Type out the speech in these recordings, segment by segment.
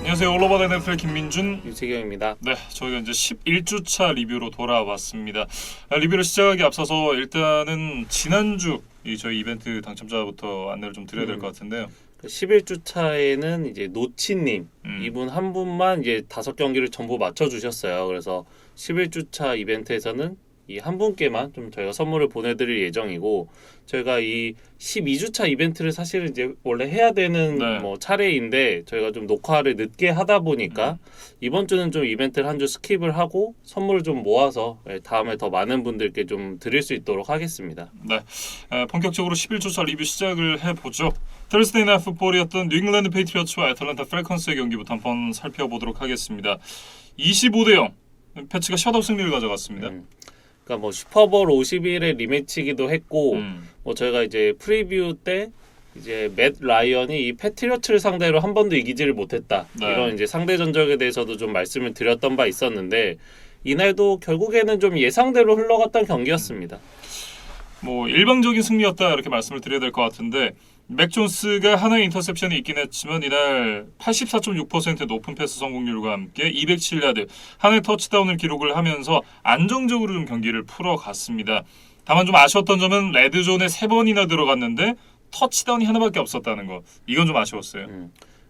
안녕하세요. 올로버드 NFL 김민준, 유세경입니다. 네, 저희가 이제 11주차 리뷰로 돌아왔습니다. 리뷰를 시작하기 앞서서 일단은 지난주 이 저희 이벤트 당첨자부터 안내를 좀 드려야 될 것 같은데요. 11주 차에는 이제 노치님 이분 한 분만 이제 5경기를 전부 맞춰주셨어요. 그래서 11주 차 이벤트에서는 이 한 분께만 좀 저희가 선물을 보내드릴 예정이고, 저희가 이 12주 차 이벤트를 사실은 이제 원래 해야 되는 네. 뭐 차례인데 저희가 좀 녹화를 늦게 하다 보니까 이번 주는 좀 이벤트를 한 주 스킵을 하고 선물을 좀 모아서 다음에 더 많은 분들께 좀 드릴 수 있도록 하겠습니다. 네, 본격적으로 11주차 리뷰 시작을 해보죠. Thursday Night Football이었던 뉴잉글랜드 페이트리어츠와 애틀랜타 팰컨스의 경기부터 한번 살펴보도록 하겠습니다. 25대0 패치가 셧아웃 승리를 가져갔습니다. 그러니까 뭐 슈퍼볼 51의 리매치기도 했고, 뭐 저희가 이제 프리뷰 때 이제 맷 라이언이 이 패트리어츠를 상대로 한 번도 이기지를 못했다, 네. 이런 이제 상대 전적에 대해서도 좀 말씀을 드렸던 바 있었는데, 이날도 결국에는 좀 예상대로 흘러갔던 경기였습니다. 뭐 일방적인 승리였다 이렇게 말씀을 드려야 될 것 같은데, 맥 존스가 하나의 인터셉션이 있긴 했지만 이날 84.6% 높은 패스 성공률과 함께 207야드 하나의 터치다운을 기록을 하면서 안정적으로 좀 경기를 풀어갔습니다. 다만 좀 아쉬웠던 점은 레드존에 3번이나 들어갔는데 터치다운이 하나밖에 없었다는 거, 이건 좀 아쉬웠어요.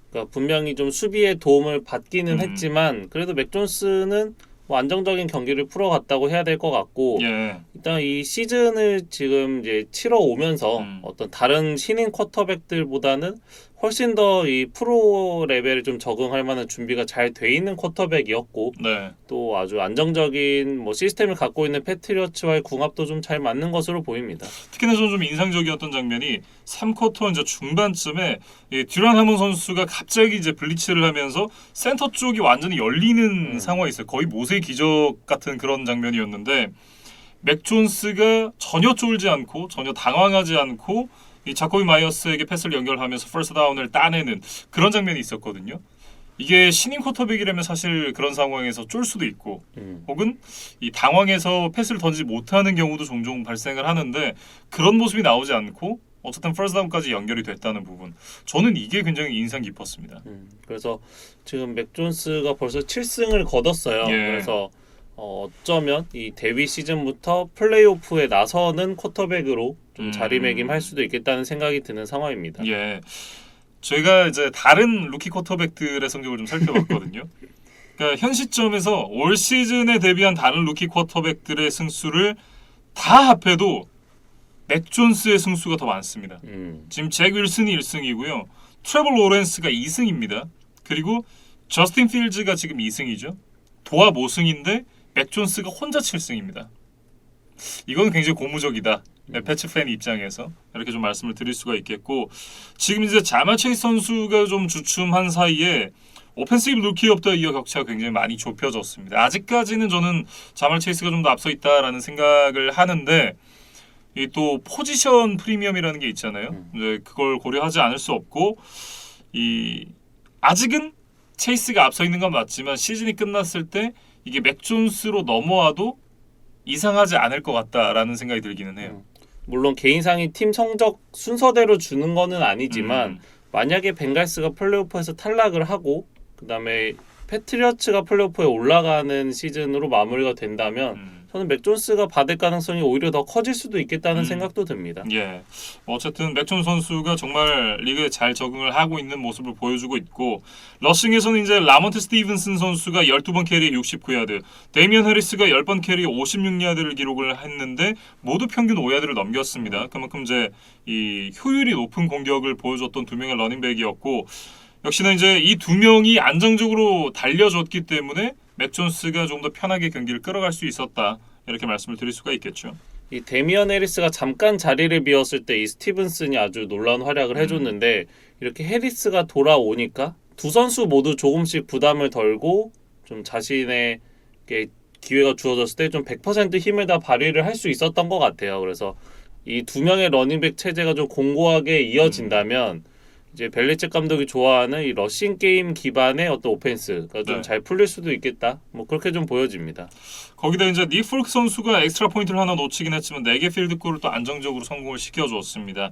그러니까 분명히 좀 수비에 도움을 받기는 했지만 그래도 맥 존스는 뭐 안정적인 경기를 풀어갔다고 해야 될 것 같고, 예. 일단 이 시즌을 지금 이제 치러 오면서 어떤 다른 신인 쿼터백들보다는 훨씬 더 이 프로 레벨에 좀 적응할 만한 준비가 잘 돼 있는 쿼터백이었고, 네. 또 아주 안정적인 뭐 시스템을 갖고 있는 패트리어츠와의 궁합도 좀 잘 맞는 것으로 보입니다. 특히나 저는 좀 인상적이었던 장면이 3쿼터 이제 중반쯤에 이 듀란 하몬 선수가 갑자기 이제 블리츠를 하면서 센터 쪽이 완전히 열리는 상황이 있어요. 거의 모세의 기적 같은 그런 장면이었는데, 맥 존스가 전혀 쫄지 않고 전혀 당황하지 않고 이 자코비 마이어스에게 패스를 연결하면서 퍼스트 다운을 따내는 그런 장면이 있었거든요. 이게 신인 쿼터백이라면 사실 그런 상황에서 쫄 수도 있고, 혹은 이 당황해서 패스를 던지지 못하는 경우도 종종 발생을 하는데, 그런 모습이 나오지 않고 어쨌든 퍼스트 다운까지 연결이 됐다는 부분, 저는 이게 굉장히 인상 깊었습니다. 그래서 지금 맥 존스가 벌써 7승을 거뒀어요. 예. 그래서 어쩌면 이 데뷔 시즌부터 플레이오프에 나서는 쿼터백으로 좀 자리매김할 수도 있겠다는 생각이 드는 상황입니다. 예, 저희가 이제 다른 루키 쿼터백들의 성적을 좀 살펴봤거든요. 그러니까 현 시점에서 올 시즌에 데뷔한 다른 루키 쿼터백들의 승수를 다 합해도 맥 존스의 승수가 더 많습니다. 지금 잭 윌슨이 1승이고요. 트레버 로렌스가 2승입니다. 그리고 저스틴 필즈가 지금 2승이죠. 도합 5승인데 맥 존스가 혼자 7승입니다. 이건 굉장히 고무적이다. 패치 팬 입장에서 이렇게 좀 말씀을 드릴 수가 있겠고, 지금 이제 자말 체이스 선수가 좀 주춤한 사이에 오펜시브 루키 오브 더 이어 격차가 굉장히 많이 좁혀졌습니다. 아직까지는 저는 자말 체이스가 좀 더 앞서 있다라는 생각을 하는데, 이 또 포지션 프리미엄이라는 게 있잖아요. 이제 그걸 고려하지 않을 수 없고, 이 아직은 체이스가 앞서 있는 건 맞지만 시즌이 끝났을 때 이게 맥 존스로 넘어와도 이상하지 않을 것 같다라는 생각이 들기는 해요. 물론 개인상이 팀 성적 순서대로 주는 거는 아니지만 만약에 벵갈스가 플레이오프에서 탈락을 하고 그다음에 패트리어츠가 플레이오프에 올라가는 시즌으로 마무리가 된다면 저는 맥 존스가 받을 가능성이 오히려 더 커질 수도 있겠다는 생각도 듭니다. 예, 어쨌든 맥 존스 선수가 정말 리그에 잘 적응을 하고 있는 모습을 보여주고 있고, 러싱에서는 이제 라몬테 스티븐슨 선수가 12번 캐리에 69야드, 데이미언 해리스가 10번 캐리에 56야드를 기록을 했는데 모두 평균 5야드를 넘겼습니다. 그만큼 이제 이 효율이 높은 공격을 보여줬던 두 명의 러닝백이었고, 역시나 이제 이 두 명이 안정적으로 달려줬기 때문에 맥 존스가 좀 더 편하게 경기를 끌어갈 수 있었다, 이렇게 말씀을 드릴 수가 있겠죠. 이 데미언 해리스가 잠깐 자리를 비웠을 때 이 스티븐슨이 아주 놀라운 활약을 해줬는데, 이렇게 해리스가 돌아오니까 두 선수 모두 조금씩 부담을 덜고 좀 자신의 기회가 주어졌을 때 좀 100% 힘을 다 발휘를 할 수 있었던 것 같아요. 그래서 이 두 명의 러닝백 체제가 좀 공고하게 이어진다면 이제 벨리책 감독이 좋아하는 이 러싱 게임 기반의 어떤 오펜스가 좀 잘 풀릴 수도 있겠다, 뭐 그렇게 좀 보여집니다. 거기다 이제 닉 폴크 선수가 엑스트라 포인트를 하나 놓치긴 했지만 4개 필드골을 또 안정적으로 성공을 시켜줬습니다.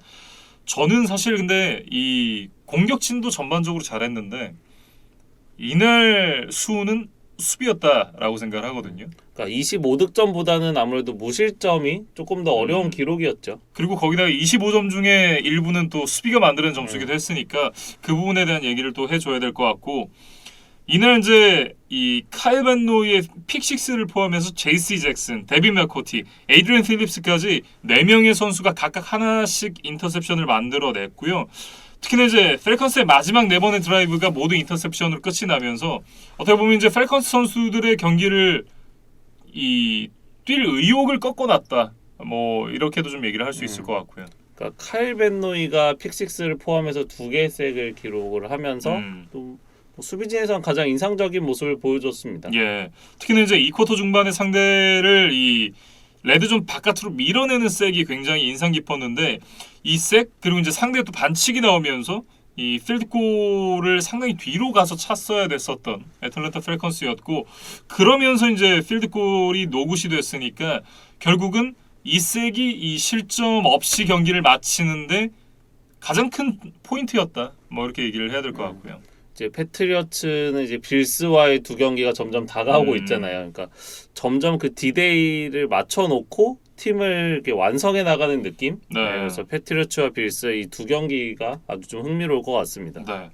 저는 사실 근데 이 공격진도 전반적으로 잘했는데 이날 수는 수비였다라고 생각을 하거든요. 그러니까 25득점보다는 아무래도 무실점이 조금 더 어려운 기록이었죠. 그리고 거기다가 25점 중에 일부는 또 수비가 만드는 점수기도 했으니까 그 부분에 대한 얘기를 또 해줘야 될 것 같고 이날 이제 이 카일 벤노이의 픽6를 포함해서 제이씨 잭슨, 데빈 맥코티, 에이드리언 필립스까지 4명의 선수가 각각 하나씩 인터셉션을 만들어냈고요. 특히나 이제 펠컨스의 마지막 4번의 드라이브가 모두 인터셉션으로 끝이 나면서 어떻게 보면 이제 펠컨스 선수들의 경기를 뛸 의욕을 꺾어놨다. 뭐 이렇게도 좀 얘기를 할 수 있을 것 같고요. 그러니까 카일 벤노이가 픽6를 포함해서 2개의 색을 기록을 하면서 또 수비진에서는 가장 인상적인 모습을 보여줬습니다. 예, 특히나 이제 2쿼터 중반에 상대를 이 레드존 바깥으로 밀어내는 색이 굉장히 인상 깊었는데 이 색 그리고 이제 상대의 또 반칙이 나오면서 이 필드골을 상당히 뒤로 가서 찼어야 됐었던 애틀랜타 펠컨스였고 그러면서 이제 필드골이 노굿이 됐으니까 결국은 이 색이 이 실점 없이 경기를 마치는데 가장 큰 포인트였다. 뭐 이렇게 얘기를 해야 될 것 같고요. 이제 패트리어츠는 이제 빌스와의 2경기가 점점 다가오고 있잖아요. 그러니까 점점 그 디데이를 맞춰놓고 팀을 이렇게 완성해 나가는 느낌. 네. 그래서 패트리어츠와 빌스 이 2경기가 아주 좀 흥미로울 것 같습니다. 네.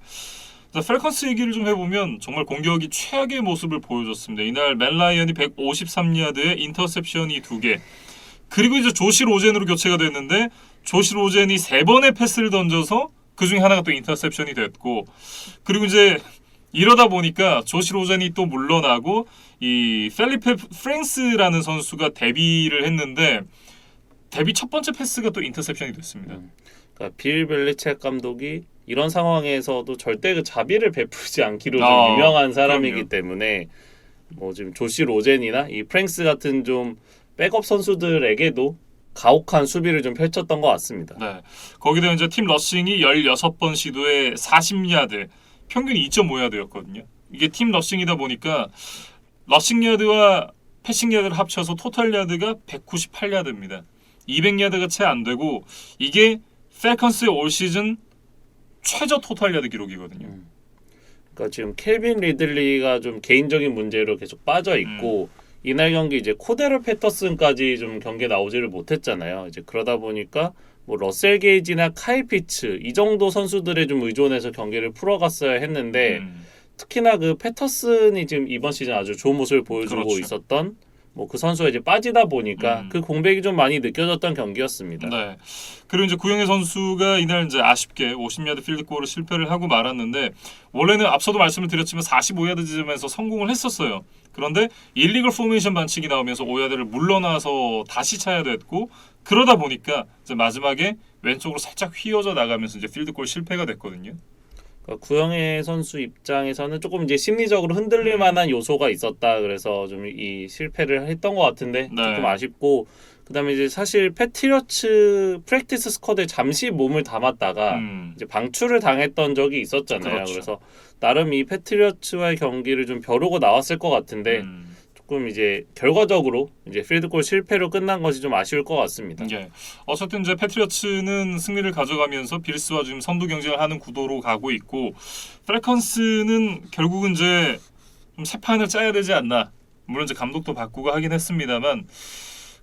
자, 펠컨스 얘기를 좀 해보면 정말 공격이 최악의 모습을 보여줬습니다. 이날 맷 라이언이 153야드에 인터셉션이 2개. 그리고 이제 조시 로젠으로 교체가 됐는데 조시 로젠이 3번의 패스를 던져서 그 중에 하나가 또 인터셉션이 됐고 그리고 이제 이러다 보니까 조시 로젠이 또 물러나고 이 펠리페 프랭스라는 선수가 데뷔를 했는데 데뷔 첫 번째 패스가 또 인터셉션이 됐습니다. 그러니까 빌 벨리책 감독이 이런 상황에서도 절대 그 자비를 베풀지 않기로 좀 유명한 사람이기 그럼요. 때문에 뭐 지금 조시 로젠이나 이 프랭스 같은 좀 백업 선수들에게도 가혹한 수비를 좀 펼쳤던 것 같습니다. 네. 거기다 이제 팀 러싱이 16번 시도에 40야드, 평균 2.5야드였거든요. 이게 팀 러싱이다 보니까 러싱 야드와 패싱 야드를 합쳐서 토탈 야드가 198야드입니다. 200야드가 채 안 되고 이게 펠컨스의 올 시즌 최저 토탈 야드 기록이거든요. 그러니까 지금 켈빈 리들리가 좀 개인적인 문제로 계속 빠져 있고 이날 경기 이제 코데로 패터슨까지 좀 경기에 나오지를 못했잖아요. 이제 그러다 보니까 뭐 러셀 게이지나 카일 피츠 이 정도 선수들에 좀 의존해서 경기를 풀어갔어야 했는데 특히나 그 패터슨이 지금 이번 시즌 아주 좋은 모습을 보여주고 그렇죠. 있었던 뭐 그 선수가 이제 빠지다 보니까 그 공백이 좀 많이 느껴졌던 경기였습니다. 네. 그리고 이제 구영애 선수가 이날 이제 아쉽게 50야드 필드골을 실패를 하고 말았는데 원래는 앞서도 말씀을 드렸지만 45야드 지점에서 성공을 했었어요. 그런데 일리걸 포메이션 반칙이 나오면서 5야드를 물러나서 다시 차야 됐고 그러다 보니까 이제 마지막에 왼쪽으로 살짝 휘어져 나가면서 이제 필드골 실패가 됐거든요. 그러니까 구영애 선수 입장에서는 조금 이제 심리적으로 흔들릴 만한 요소가 있었다. 그래서 좀 이 실패를 했던 것 같은데 네. 조금 아쉽고 그다음에 이제 사실 패트리어츠 프랙티스 스쿼드에 잠시 몸을 담았다가 이제 방출을 당했던 적이 있었잖아요. 그렇죠. 그래서 나름 이 패트리어츠와의 경기를 좀 벼르고 나왔을 것 같은데 조금 이제 결과적으로 이제 필드골 실패로 끝난 것이 좀 아쉬울 것 같습니다. 예. 어쨌든 이제 패트리어츠는 승리를 가져가면서 빌스와 지금 선두 경쟁을 하는 구도로 가고 있고 펠컨스는 결국은 이제 좀 새 판을 짜야 되지 않나. 물론 이제 감독도 바꾸고 하긴 했습니다만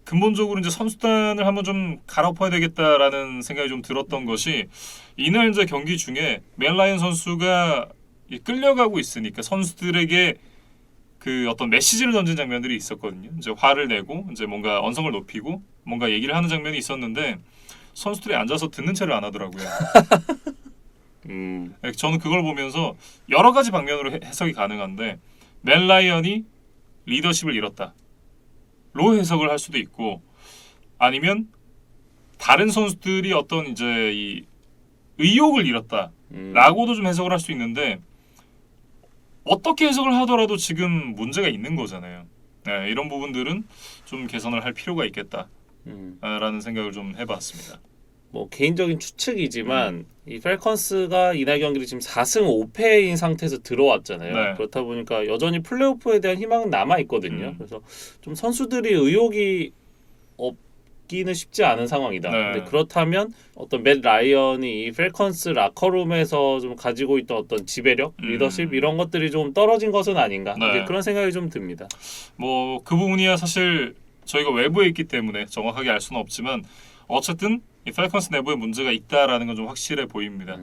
근본적으로 이제 선수단을 한번 좀 갈아엎어야 되겠다라는 생각이 좀 들었던 것이 이날 이제 경기 중에 맷 라이언 선수가 끌려가고 있으니까 선수들에게 그 어떤 메시지를 던진 장면들이 있었거든요. 이제 화를 내고 이제 뭔가 언성을 높이고 뭔가 얘기를 하는 장면이 있었는데 선수들이 앉아서 듣는 채를 안 하더라고요. 저는 그걸 보면서 여러 가지 방면으로 해석이 가능한데 맷 라이언이 리더십을 잃었다. 로 해석을 할 수도 있고 아니면 다른 선수들이 어떤 이제 이 의욕을 잃었다라고도 좀 해석을 할 수 있는데 어떻게 해석을 하더라도 지금 문제가 있는 거잖아요. 네, 이런 부분들은 좀 개선을 할 필요가 있겠다라는 생각을 좀 해봤습니다. 뭐 개인적인 추측이지만 이 펠컨스가 이날 경기를 지금 4승 5패인 상태에서 들어왔잖아요. 네. 그렇다 보니까 여전히 플레이오프에 대한 희망은 남아 있거든요. 그래서 좀 선수들이 의욕이 막기는 쉽지 않은 상황이다. 네. 근데 그렇다면 어떤 맷 라이언이 이 펠컨스 라커룸에서 좀 가지고 있던 어떤 지배력, 리더십 이런 것들이 좀 떨어진 것은 아닌가. 네. 이제 그런 생각이 좀 듭니다. 뭐 그 부분이야 사실 저희가 외부에 있기 때문에 정확하게 알 수는 없지만 어쨌든 이 펠컨스 내부에 문제가 있다라는 건 좀 확실해 보입니다.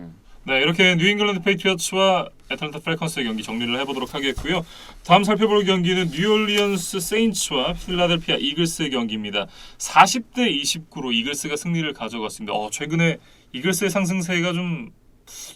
네, 이렇게 뉴잉글랜드 페이트리어츠와 애틀랜타 펠컨스의 경기 정리를 해보도록 하겠고요. 다음 살펴볼 경기는 뉴올리언스 세인츠와 필라델피아 이글스의 경기입니다. 40대 29로 이글스가 승리를 가져갔습니다. 최근에 이글스의 상승세가 좀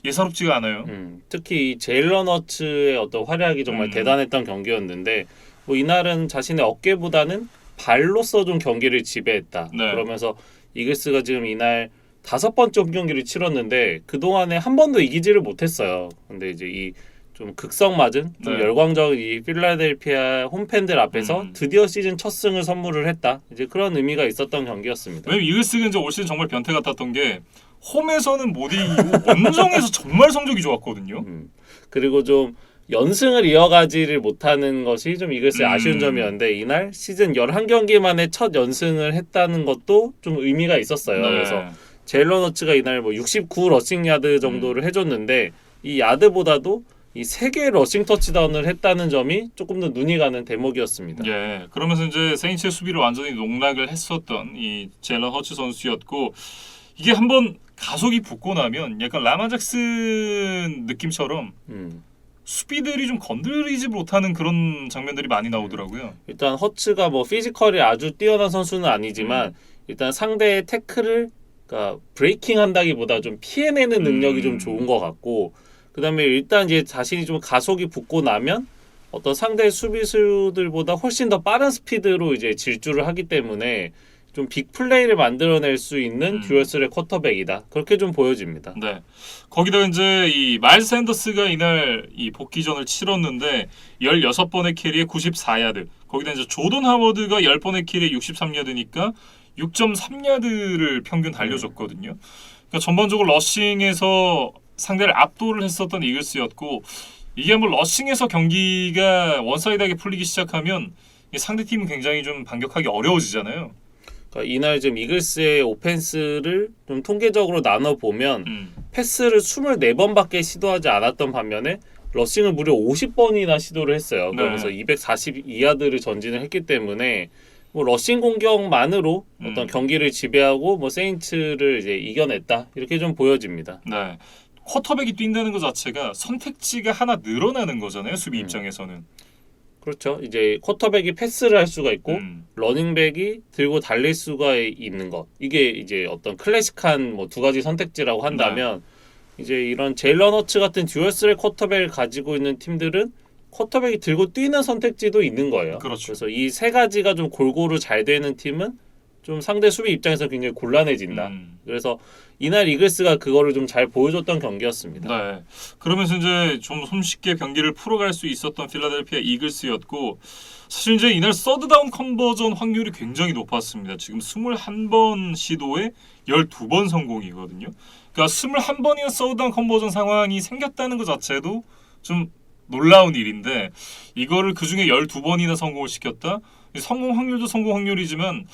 예사롭지가 않아요. 특히 이 제일런 허츠의 어떤 활약이 정말 대단했던 경기였는데 뭐 이날은 자신의 어깨보다는 발로서 좀 경기를 지배했다. 네. 그러면서 이글스가 지금 이날 5번째 홈경기를 치렀는데 그동안에 한 번도 이기지를 못했어요. 근데 이제 이 좀 극성 맞은 좀 네. 열광적인 이 필라델피아 홈팬들 앞에서 드디어 시즌 첫 승을 선물을 했다. 이제 그런 의미가 있었던 경기였습니다. 왜냐면 이글스가 이제 올 시즌 정말 변태 같았던 게 홈에서는 못 이기고 원정에서 정말 성적이 좋았거든요. 그리고 좀 연승을 이어가지를 못하는 것이 좀 이글스의 아쉬운 점이었는데 이날 시즌 11경기 만에 첫 연승을 했다는 것도 좀 의미가 있었어요. 네. 그래서 제일런 허츠가 이날 뭐 69 러싱 야드 정도를 해줬는데 이 야드보다도 이 3개의 러싱 터치다운을 했다는 점이 조금 더 눈이 가는 대목이었습니다. 예, 그러면서 이제 세인츠의 수비를 완전히 농락을 했었던 이 제일런 허츠 선수였고 이게 한번 가속이 붙고 나면 약간 라마 잭슨 느낌처럼 수비들이 좀 건드리지 못하는 그런 장면들이 많이 나오더라고요. 일단 허츠가 뭐 피지컬이 아주 뛰어난 선수는 아니지만 일단 상대의 태클을 그러니까 브레이킹 한다기보다 좀 피해내는 능력이 좀 좋은 것 같고 그다음에 일단 이제 자신이 좀 가속이 붙고 나면 어떤 상대 수비수들보다 훨씬 더 빠른 스피드로 이제 질주를 하기 때문에 좀 빅 플레이를 만들어낼 수 있는 듀얼스의 쿼터백이다. 그렇게 좀 보여집니다. 네. 거기다 이제 이 마일스 샌더스가 이날 이 복귀전을 치렀는데 16번의 캐리에 94야드. 거기다 이제 조던 하워드가 10번의 캐리에 63야드니까 6.3야드를 평균 달려줬거든요. 그러니까 전반적으로 러싱에서 상대를 압도를 했었던 이글스였고 이게 한번 러싱에서 경기가 원사이드하게 풀리기 시작하면 상대 팀은 굉장히 좀 반격하기 어려워지잖아요. 그러니까 이날 지금 이글스의 오펜스를 좀 통계적으로 나눠 보면 패스를 24번밖에 시도하지 않았던 반면에 러싱을 무려 50번이나 시도를 했어요. 네. 그러면서 242야드를 전진을 했기 때문에 뭐 러싱 공격만으로 어떤 경기를 지배하고 뭐 세인츠를 이제 이겨냈다 이렇게 좀 보여집니다. 네. 쿼터백이 뛴다는 것 자체가 선택지가 하나 늘어나는 거잖아요. 수비 입장에서는. 그렇죠. 이제 쿼터백이 패스를 할 수가 있고 러닝백이 들고 달릴 수가 있는 것. 이게 이제 어떤 클래식한 뭐 두 가지 선택지라고 한다면 이제 이런 제일런 허츠 같은 듀얼스의 쿼터백을 가지고 있는 팀들은 쿼터백이 들고 뛰는 선택지도 있는 거예요. 그렇죠. 그래서 이 세 가지가 좀 골고루 잘 되는 팀은 좀 상대 수비 입장에서 굉장히 곤란해진다. 그래서 이날 이글스가 그거를 좀 잘 보여줬던 경기였습니다. 네. 그러면서 이제 좀 손쉽게 경기를 풀어갈 수 있었던 필라델피아 이글스였고 사실 이제 이날 서드다운 컨버전 확률이 굉장히 높았습니다. 지금 21번 시도에 12번 성공이거든요. 그러니까 21번이나 서드다운 컨버전 상황이 생겼다는 것 자체도 좀 놀라운 일인데 이거를 그중에 12번이나 성공을 시켰다? 성공 확률도 성공 확률이지만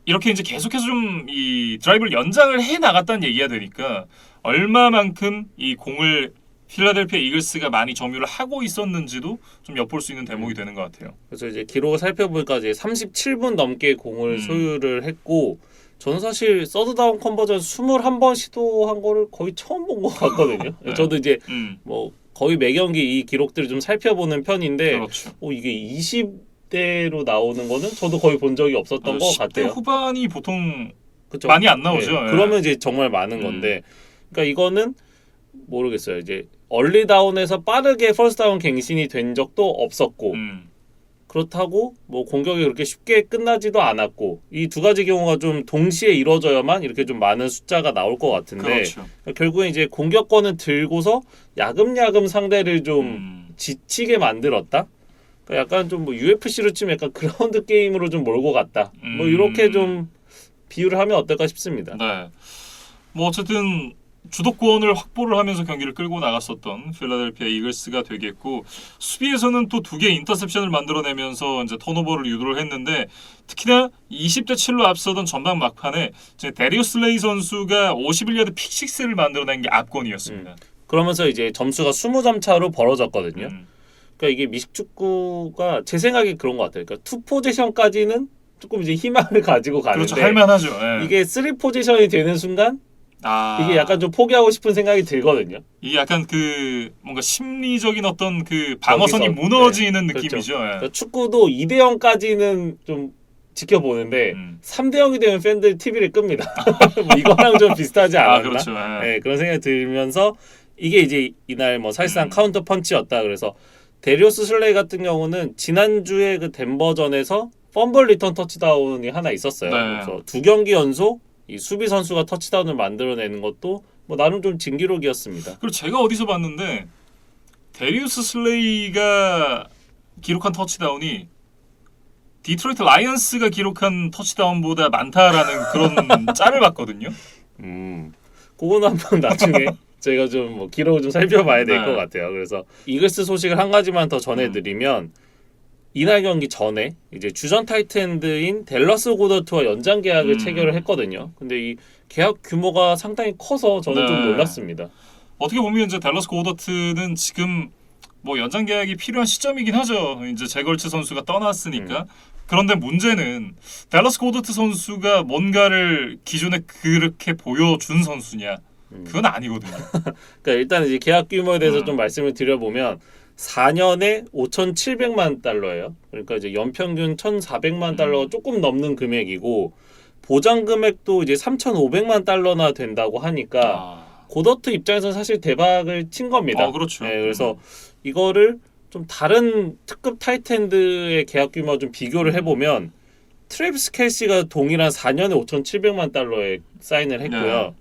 이렇게 이제 계속해서 좀 이 드라이브를 연장을 해 나갔다는 얘기가 되니까 얼마만큼 이 공을 필라델피아 이글스가 많이 점유를 하고 있었는지도 좀 엿볼 수 있는 대목이 되는 것 같아요. 그래서 이제 기록을 살펴보니까 이제 37분 넘게 공을 소유를 했고 저는 사실 서드다운 컨버전 21번 시도한 거를 거의 처음 본 것 같거든요. 네. 저도 이제 뭐 거의 매 경기 이 기록들을 좀 살펴보는 편인데 그렇죠. 이게 20대로 나오는 거는 저도 거의 본 적이 없었던 것 10대 같아요. 후반이 보통 그쵸? 많이 안 나오죠. 네. 그러면 이제 정말 많은 건데 그러니까 이거는 모르겠어요. 이제 얼리 다운에서 빠르게 퍼스트 다운 갱신이 된 적도 없었고 그렇다고 뭐 공격이 그렇게 쉽게 끝나지도 않았고 이 두 가지 경우가 좀 동시에 이루어져야만 이렇게 좀 많은 숫자가 나올 것 같은데 그렇죠. 결국엔 이제 공격권을 들고서 야금야금 상대를 좀 지치게 만들었다. 그러니까 약간 좀 뭐 UFC로 치면 약간 그라운드 게임으로 좀 몰고 갔다. 뭐 이렇게 좀 비유를 하면 어떨까 싶습니다. 네. 뭐 어쨌든 주도권을 확보를 하면서 경기를 끌고 나갔었던 필라델피아 이글스가 되겠고 수비에서는 또 2개 인터셉션을 만들어내면서 이제 턴오버를 유도를 했는데 특히나 20대 7로 앞서던 전반 막판에 이제 데리우스 레이 선수가 51야드 픽식스를 만들어낸 게 압권이었습니다. 그러면서 이제 점수가 20점 차로 벌어졌거든요. 그러니까 이게 미식축구가 제 생각에 그런 것 같아요. 그러니까 투 포지션까지는 조금 이제 희망을 가지고 가는데 그렇죠. 할만하죠. 예. 이게 3 포지션이 되는 순간 아, 이게 약간 좀 포기하고 싶은 생각이 들거든요. 이게 약간 그 뭔가 심리적인 어떤 그 방어선이 거기서, 무너지는 네, 그렇죠. 느낌이죠. 예. 그러니까 축구도 2대 0까지는 좀 지켜보는데 3대 0이 되면 팬들 TV를 끕니다. 뭐 이거랑 좀 비슷하지 않았나? 그렇죠. 예. 네, 그런 생각이 들면서 이게 이제 이날 뭐 사실상 카운터 펀치였다. 그래서 데리우스 슬레이 같은 경우는 지난주에 그 덴버전에서 펌블 리턴 터치다운이 하나 있었어요. 네. 그래서 2경기 연속 이 수비 선수가 터치다운을 만들어내는 것도 뭐 나름 좀 진기록이었습니다. 그리고 제가 어디서 봤는데 데리우스 슬레이가 기록한 터치다운이 디트로이트 라이언스가 기록한 터치다운보다 많다라는 그런 짤을 봤거든요. 그거는 한번 나중에 저희가 좀 뭐 기록을 좀 살펴봐야 될 것 네. 같아요. 그래서 이글스 소식을 한 가지만 더 전해드리면 이날 경기 전에 이제 주전 타이트엔드인 댈러스 고더트와 연장 계약을 체결을 했거든요. 근데 이 계약 규모가 상당히 커서 저는 좀 네. 놀랐습니다. 어떻게 보면 이제 댈러스 고더트는 지금 뭐 연장 계약이 필요한 시점이긴 하죠. 이제 제걸츠 선수가 떠났으니까. 그런데 문제는 댈러스 고더트 선수가 뭔가를 기존에 그렇게 보여준 선수냐? 그건 아니거든요. 그러니까 일단 이제 계약 규모에 대해서 좀 말씀을 드려보면 4년에 5,700만 달러예요. 그러니까 이제 연평균 1,400만 달러가 조금 넘는 금액이고 보장 금액도 이제 3,500만 달러나 된다고 하니까 고더트 입장에서는 사실 대박을 친 겁니다. 그렇죠. 네, 그래서 이거를 좀 다른 특급 타이트엔드의 계약 규모와 좀 비교를 해보면 트래비스 켈시가 동일한 4년에 5,700만 달러에 사인을 했고요. 네.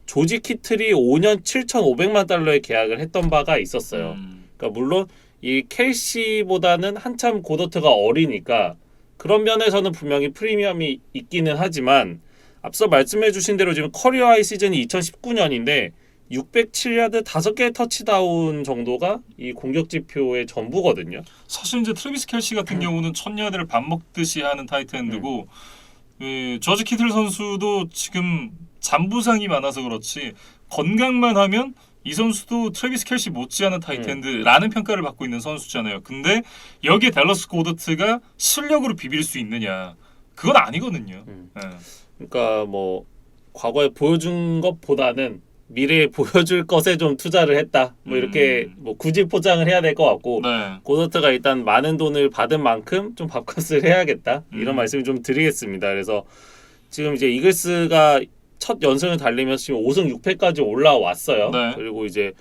조지 키틀이 5년 7,500만 달러에 계약을 했던 바가 있었어요. 그러니까 물론 이 켈시보다는 한참 고더트가 어리니까 그런 면에서는 분명히 프리미엄이 있기는 하지만 앞서 말씀해주신 대로 지금 커리어 하이 시즌이 2019년인데 607야드 5개의 터치다운 정도가 이 공격 지표의 전부거든요. 사실 이제 트래비스 켈시 같은 경우는 1,000야드를 밥 먹듯이 하는 타이트엔드고 저지 키틀 선수도 지금 잔부상이 많아서 그렇지 건강만 하면 이 선수도 트래비스 켈시 못지않은 타이트엔드라는 평가를 받고 있는 선수잖아요. 근데 여기에 댈러스 고더트가 실력으로 비빌 수 있느냐? 그건 아니거든요. 네. 그러니까 뭐 과거에 보여준 것보다는 미래에 보여줄 것에 좀 투자를 했다. 뭐 이렇게 뭐 굳이 포장을 해야 될 것 같고 네. 고더트가 일단 많은 돈을 받은 만큼 좀 밥값을 해야겠다. 이런 말씀을 좀 드리겠습니다. 그래서 지금 이제 이글스가 첫 연승을 달리면서 지금 5승 6패까지 올라왔어요. 네. 그리고 이제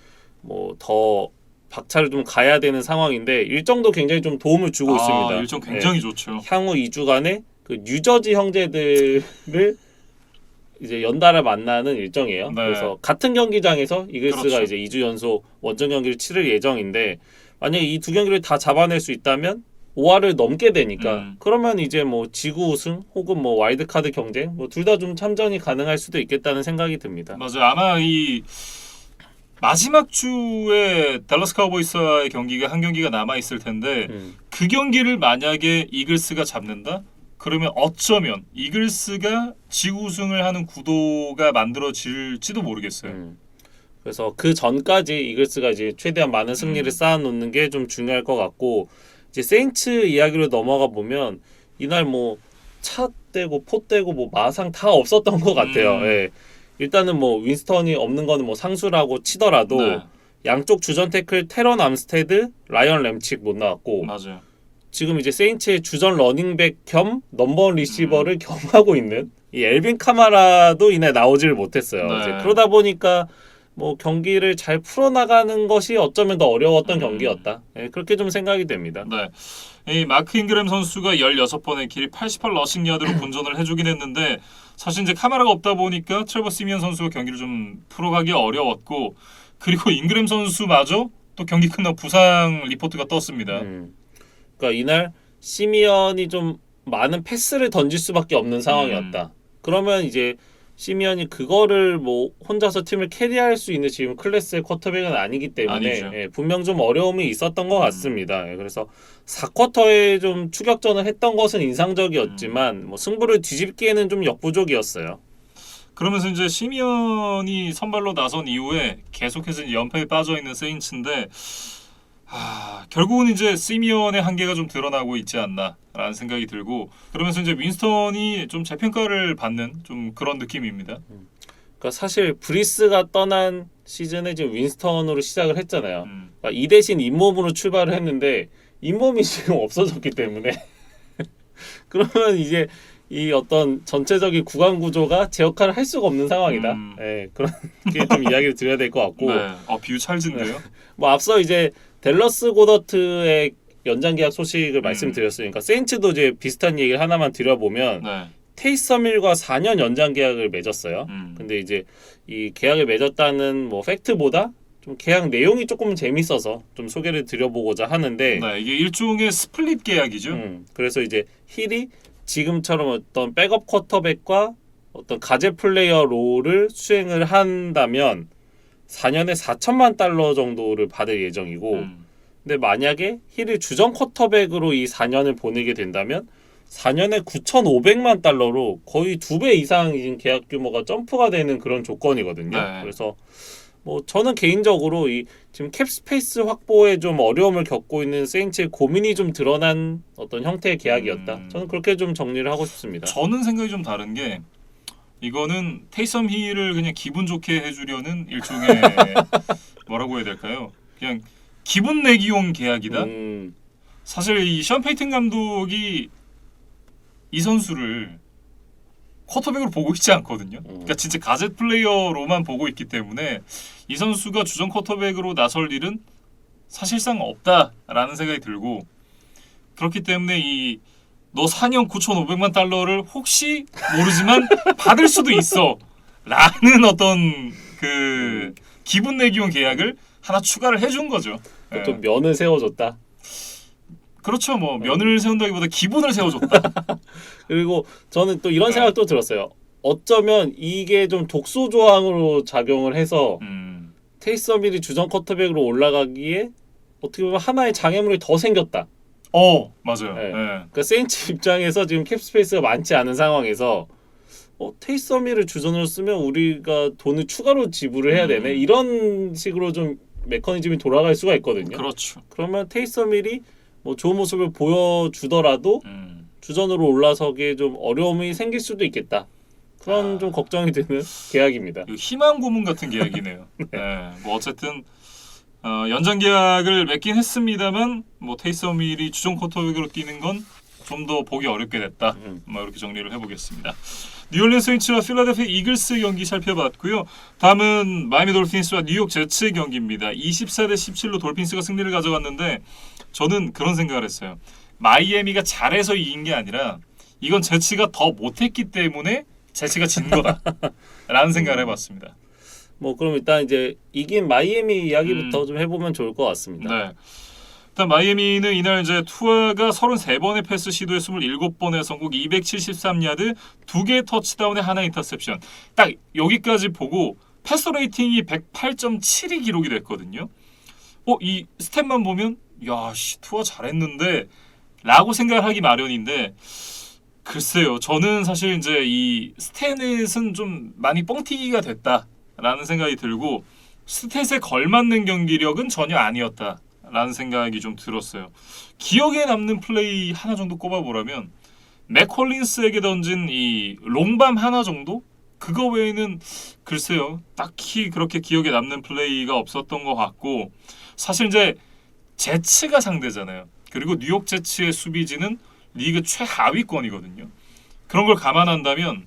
뭐 더 박차를 좀 가야 되는 상황인데 일정도 굉장히 좀 도움을 주고 있습니다. 일정 굉장히 좋죠. 향후 2주간에 그 뉴저지 형제들을 이제 연달아 만나는 일정이에요. 네. 그래서 같은 경기장에서 이글스가 그렇죠. 이제 2주 연속 원정 경기를 치를 예정인데 만약에 이 두 경기를 다 잡아낼 수 있다면 5할을 넘게 되니까 그러면 이제 뭐 지구 우승 혹은 뭐 와일드카드 경쟁 뭐 둘 다 좀 참전이 가능할 수도 있겠다는 생각이 듭니다. 맞아요. 아마 이 마지막 주에 댈러스 카우보이스와의 경기가 한 경기가 남아 있을 텐데 그 경기를 만약에 이글스가 잡는다? 그러면 어쩌면 이글스가 지구 우승을 하는 구도가 만들어질지도 모르겠어요. 그래서 그 전까지 이글스가 이제 최대한 많은 승리를 쌓아놓는 게 좀 중요할 것 같고 이제 세인츠 이야기로 넘어가 보면 이날 뭐 차 떼고 포 떼고 뭐 마상 다 없었던 것 같아요. 예. 일단은 뭐 윈스턴이 없는 거는 뭐 상수라고 치더라도 네. 양쪽 주전 태클 테런 암스테드, 라이언 램칙 못 나왔고 맞아요. 지금 이제 세인츠의 주전 러닝백 겸 넘버원 리시버를 겸하고 있는 이 엘빈 카마라도 이날 나오지를 못했어요. 네. 이제 그러다 보니까 뭐 경기를 잘 풀어나가는 것이 어쩌면 더 어려웠던 경기였다. 예, 그렇게 좀 생각이 됩니다. 네. 이 마크 잉그램 선수가 16번의 길이 88 러싱 야드로 본전을 해주긴 했는데 사실 이제 카메라가 없다 보니까 트레버 시미언 선수가 경기를 좀 풀어가기 어려웠고 그리고 잉그램 선수마저 또 경기 끝나고 부상 리포트가 떴습니다. 그러니까 이날 시미언이 좀 많은 패스를 던질 수밖에 없는 상황이었다. 그러면 이제 시미언이 그거를 뭐 혼자서 팀을 캐리할 수 있는 지금 클래스의 쿼터백은 아니기 때문에 아니죠. 예, 분명 좀 어려움이 있었던 것 같습니다. 예, 그래서 4쿼터에 좀 추격전을 했던 것은 인상적이었지만 뭐 승부를 뒤집기에는 좀 역부족이었어요. 그러면서 이제 시미언이 선발로 나선 이후에 계속해서 이제 연패에 빠져 있는 세인츠인데 결국은 이제 시미언의 한계가 좀 드러나고 있지 않나라는 생각이 들고 그러면서 이제 윈스턴이 좀 재평가를 받는 좀 그런 느낌입니다. 그러니까 사실 브리스가 떠난 시즌에 지금 윈스턴으로 시작을 했잖아요. 그러니까 이 대신 잇몸으로 출발을 했는데 잇몸이 지금 없어졌기 때문에 그러면 이제 이 어떤 전체적인 구간 구조가 제 역할을 할 수가 없는 상황이다. 예, 그렇게 좀 이야기를 드려야 될 것 같고. 네. 비유 찰진데요. 뭐 앞서 이제 댈러스 고더트의 연장 계약 소식을 말씀드렸으니까 세인츠도 이제 비슷한 얘기를 하나만 드려보면 네. 테이서밀과 4년 연장 계약을 맺었어요. 근데 이제 이 계약을 맺었다는 뭐 팩트보다 좀 계약 내용이 조금 재밌어서 좀 소개를 드려보고자 하는데 네, 이게 일종의 스플릿 계약이죠. 그래서 이제 힐이 지금처럼 어떤 백업 쿼터백과 어떤 가제 플레이어 롤을 수행을 한다면 4년에 4천만 달러 정도를 받을 예정이고 근데 만약에 힐을 주전 쿼터백으로 이 4년을 보내게 된다면 4년에 9,500만 달러로 거의 2배 이상 지금 계약 규모가 점프가 되는 그런 조건이거든요. 네. 그래서 뭐 저는 개인적으로 이 지금 캡 스페이스 확보에 좀 어려움을 겪고 있는 세인츠의 고민이 좀 드러난 어떤 형태의 계약이었다. 저는 그렇게 좀 정리를 하고 싶습니다. 저는 생각이 좀 다른 게 이거는 테이섬 힐을 그냥 기분 좋게 해주려는 일종의 뭐라고 해야 될까요? 그냥 기분 내기용 계약이다. 사실 이 션 페이튼 감독이 이 선수를 쿼터백으로 보고 있지 않거든요. 그러니까 진짜 가젯 플레이어로만 보고 있기 때문에 이 선수가 주전 쿼터백으로 나설 일은 사실상 없다라는 생각이 들고 그렇기 때문에 이 너 4년 9,500만 달러를 혹시 모르지만 받을 수도 있어 라는 어떤 그 기분 내기용 계약을 하나 추가를 해준 거죠. 또 면을 세워줬다. 그렇죠. 뭐 면을 세운다기보다 기분을 세워줬다. 그리고 저는 또 이런 생각도 들었어요. 어쩌면 이게 좀 독소 조항으로 작용을 해서 테이서밀이 주전 쿼터백으로 올라가기에 어떻게 보면 하나의 장애물이 더 생겼다. 맞아요. 네. 네. 그러니까 세인츠 입장에서 지금 캡스페이스가 많지 않은 상황에서 테이서밀을 주전으로 쓰면 우리가 돈을 추가로 지불을 해야 되네. 이런 식으로 좀 메커니즘이 돌아갈 수가 있거든요. 그렇죠. 그러면 테이서밀이 뭐 좋은 모습을 보여주더라도 주전으로 올라서기에 좀 어려움이 생길 수도 있겠다. 그런 좀 걱정이 되는 계약입니다. 희망 고문 같은 계약이네요. 네. 뭐 어쨌든 연장 계약을 맺긴 했습니다만 뭐 테이서밀이 주전 쿼터백으로 뛰는 건 좀 더 보기 어렵게 됐다. 뭐 이렇게 정리를 해보겠습니다. 뉴올리언스 세인츠와 필라델피아 이글스 경기 살펴봤고요. 다음은 마이애미 돌핀스와 뉴욕 제츠 경기입니다. 24대 17로 돌핀스가 승리를 가져갔는데 저는 그런 생각을 했어요. 마이애미가 잘해서 이긴 게 아니라 이건 제츠가 더 못했기 때문에 제츠가 진 거다라는 생각을 해봤습니다. 뭐 그럼 일단 이제 이긴 마이애미 이야기부터 좀 해보면 좋을 것 같습니다. 네. 일단 마이애미는 이날 이제 투아가 33번의 패스 시도에 27번의 성공, 273야드, 2개의 터치다운에 하나 인터셉션. 딱 여기까지 보고 패스 레이팅이 108.7이 기록이 됐거든요. 이 스탯만 보면 투아 잘했는데 라고 생각을 하기 마련인데 글쎄요. 저는 사실 이제 이 스탯은 좀 많이 뻥튀기가 됐다라는 생각이 들고 스탯에 걸맞는 경기력은 전혀 아니었다. 라는 생각이 좀 들었어요. 기억에 남는 플레이 하나 정도 꼽아보라면 맥콜린스에게 던진 이 롱밤 하나 정도? 그거 외에는 글쎄요. 딱히 그렇게 기억에 남는 플레이가 없었던 것 같고 사실 이제 제츠가 상대잖아요. 그리고 뉴욕 제츠의 수비진은 리그 최하위권이거든요. 그런 걸 감안한다면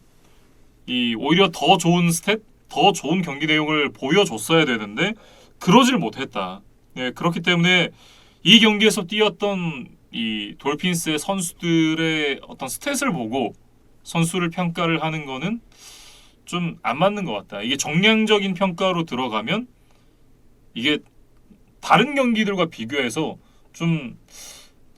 이 오히려 더 좋은 스탯, 더 좋은 경기 내용을 보여줬어야 되는데 그러질 못했다. 네, 그렇기 때문에 이 경기에서 뛰었던 이 돌핀스의 선수들의 어떤 스탯을 보고 선수를 평가를 하는 거는 좀 안 맞는 것 같다. 이게 정량적인 평가로 들어가면 이게 다른 경기들과 비교해서 좀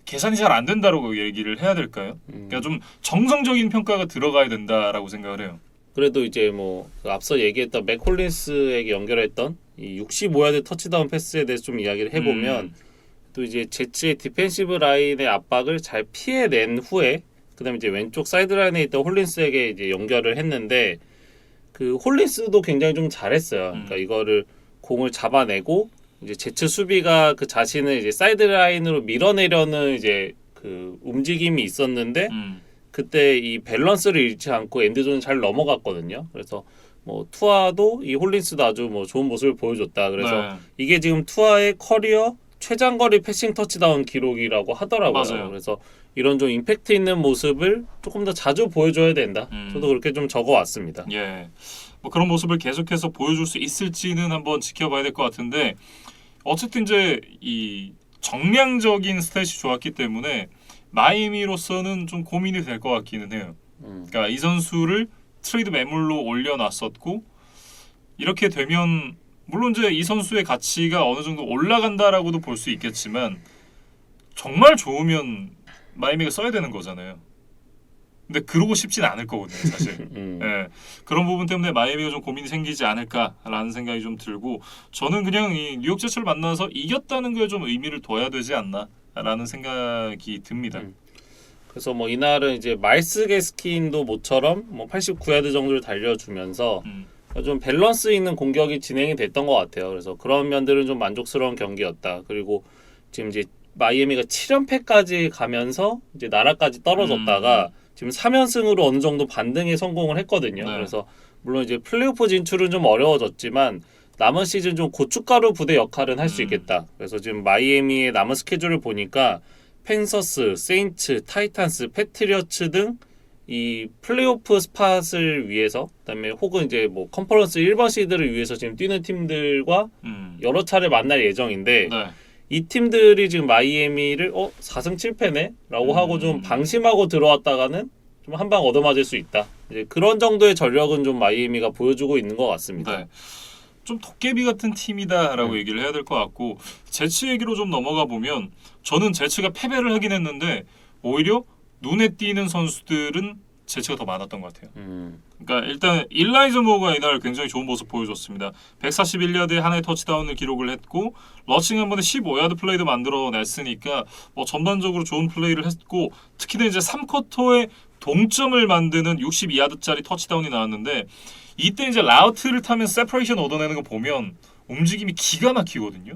계산이 잘 안 된다라고 얘기를 해야 될까요? 그러니까 좀 정성적인 평가가 들어가야 된다라고 생각을 해요. 그래도 이제 뭐그 앞서 얘기했던 맥 콜린스에게 연결했던 이 65야드 터치다운 패스에 대해서 좀 이야기를 해보면 또 이제 제츠의 디펜시브 라인의 압박을 잘 피해낸 후에 그다음에 이제 왼쪽 사이드 라인에 있던 홀린스에게 이제 연결을 했는데 그 홀린스도 굉장히 좀 잘했어요. 그러니까 이거를 공을 잡아내고 이제 제츠 수비가 그 자신을 이제 사이드 라인으로 밀어내려는 이제 그 움직임이 있었는데 그때 이 밸런스를 잃지 않고 엔드존을 잘 넘어갔거든요. 그래서 뭐 투아도 이 홀린스도 아주 뭐 좋은 모습을 보여줬다. 그래서 네. 이게 지금 투아의 커리어 최장거리 패싱 터치다운 기록이라고 하더라고요. 맞아요. 그래서 이런 좀 임팩트 있는 모습을 조금 더 자주 보여줘야 된다. 저도 그렇게 좀 적어왔습니다. 예. 뭐 그런 모습을 계속해서 보여줄 수 있을지는 한번 지켜봐야 될 것 같은데 어쨌든 이제 이 정량적인 스탯이 좋았기 때문에 마이애미로서는 좀 고민이 될 것 같기는 해요. 그러니까 이 선수를 트레이드 매물로 올려놨었고 이렇게 되면 물론 이제 이 선수의 가치가 어느 정도 올라간다라고도 볼 수 있겠지만 정말 좋으면 마이애미가 써야 되는 거잖아요. 근데 그러고 싶진 않을 거거든요, 사실. 예, 그런 부분 때문에 마이애미가 좀 고민이 생기지 않을까라는 생각이 좀 들고 저는 그냥 이 뉴욕 제츠를 만나서 이겼다는 거에 좀 의미를 둬야 되지 않나라는 생각이 듭니다. 그래서 뭐 이날은 이제 마일스 게스킨도 모처럼 뭐 89야드 정도를 달려주면서 좀 밸런스 있는 공격이 진행이 됐던 것 같아요. 그래서 그런 면들은 좀 만족스러운 경기였다. 그리고 지금 이제 마이애미가 7연패까지 가면서 이제 나라까지 떨어졌다가 지금 3연승으로 어느 정도 반등에 성공을 했거든요. 네. 그래서 물론 이제 플레이오프 진출은 좀 어려워졌지만 남은 시즌 좀 고춧가루 부대 역할은 할 수 있겠다. 그래서 지금 마이애미의 남은 스케줄을 보니까 펜서스, 세인츠, 타이탄스, 패트리어츠 등 이 플레이오프 스팟을 위해서 그다음에 혹은 이제 뭐 컨퍼런스 1번 시드를 위해서 지금 뛰는 팀들과 여러 차례 만날 예정인데 네. 이 팀들이 지금 마이애미를 4승 7패네? 라고 하고 좀 방심하고 들어왔다가는 좀 한 방 얻어맞을 수 있다. 이제 그런 정도의 전력은 좀 마이애미가 보여주고 있는 것 같습니다. 네. 좀 도깨비 같은 팀이다라고 얘기를 해야 될 것 같고 제츠 얘기로 좀 넘어가 보면 저는 제츠가 패배를 하긴 했는데 오히려 눈에 띄는 선수들은 제츠가 더 많았던 것 같아요. 그러니까 일단 일라이즈 모어가 이날 굉장히 좋은 모습 보여줬습니다. 141야드에 하나의 터치다운을 기록을 했고 러칭 한 번에 15야드 플레이도 만들어냈으니까 뭐 전반적으로 좋은 플레이를 했고 특히나 이제 3쿼터에 동점을 만드는 62야드짜리 터치다운이 나왔는데 이때 이제 라우트를 타면 세퍼레이션 얻어내는 거 보면 움직임이 기가 막히거든요.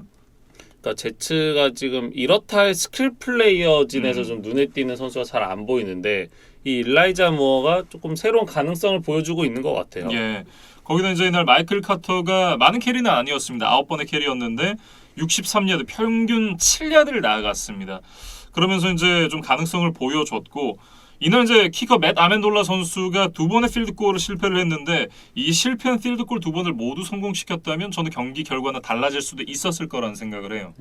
그러니까 제츠가 지금 이렇다 할 스킬 플레이어진에서 좀 눈에 띄는 선수가 잘 안 보이는데 이 일라이자 무어가 조금 새로운 가능성을 보여주고 있는 것 같아요. 예. 거기다 이제 이날 마이클 카터가 많은 캐리는 아니었습니다. 9번의 캐리였는데 63야드 평균 7야드를 나아갔습니다. 그러면서 이제 좀 가능성을 보여줬고 이날 이제 키커 맷 아멘돌라 선수가 2번의 필드골을 실패를 했는데 이 실패한 필드골 2번을 모두 성공시켰다면 저는 경기 결과는 달라질 수도 있었을 거라는 생각을 해요.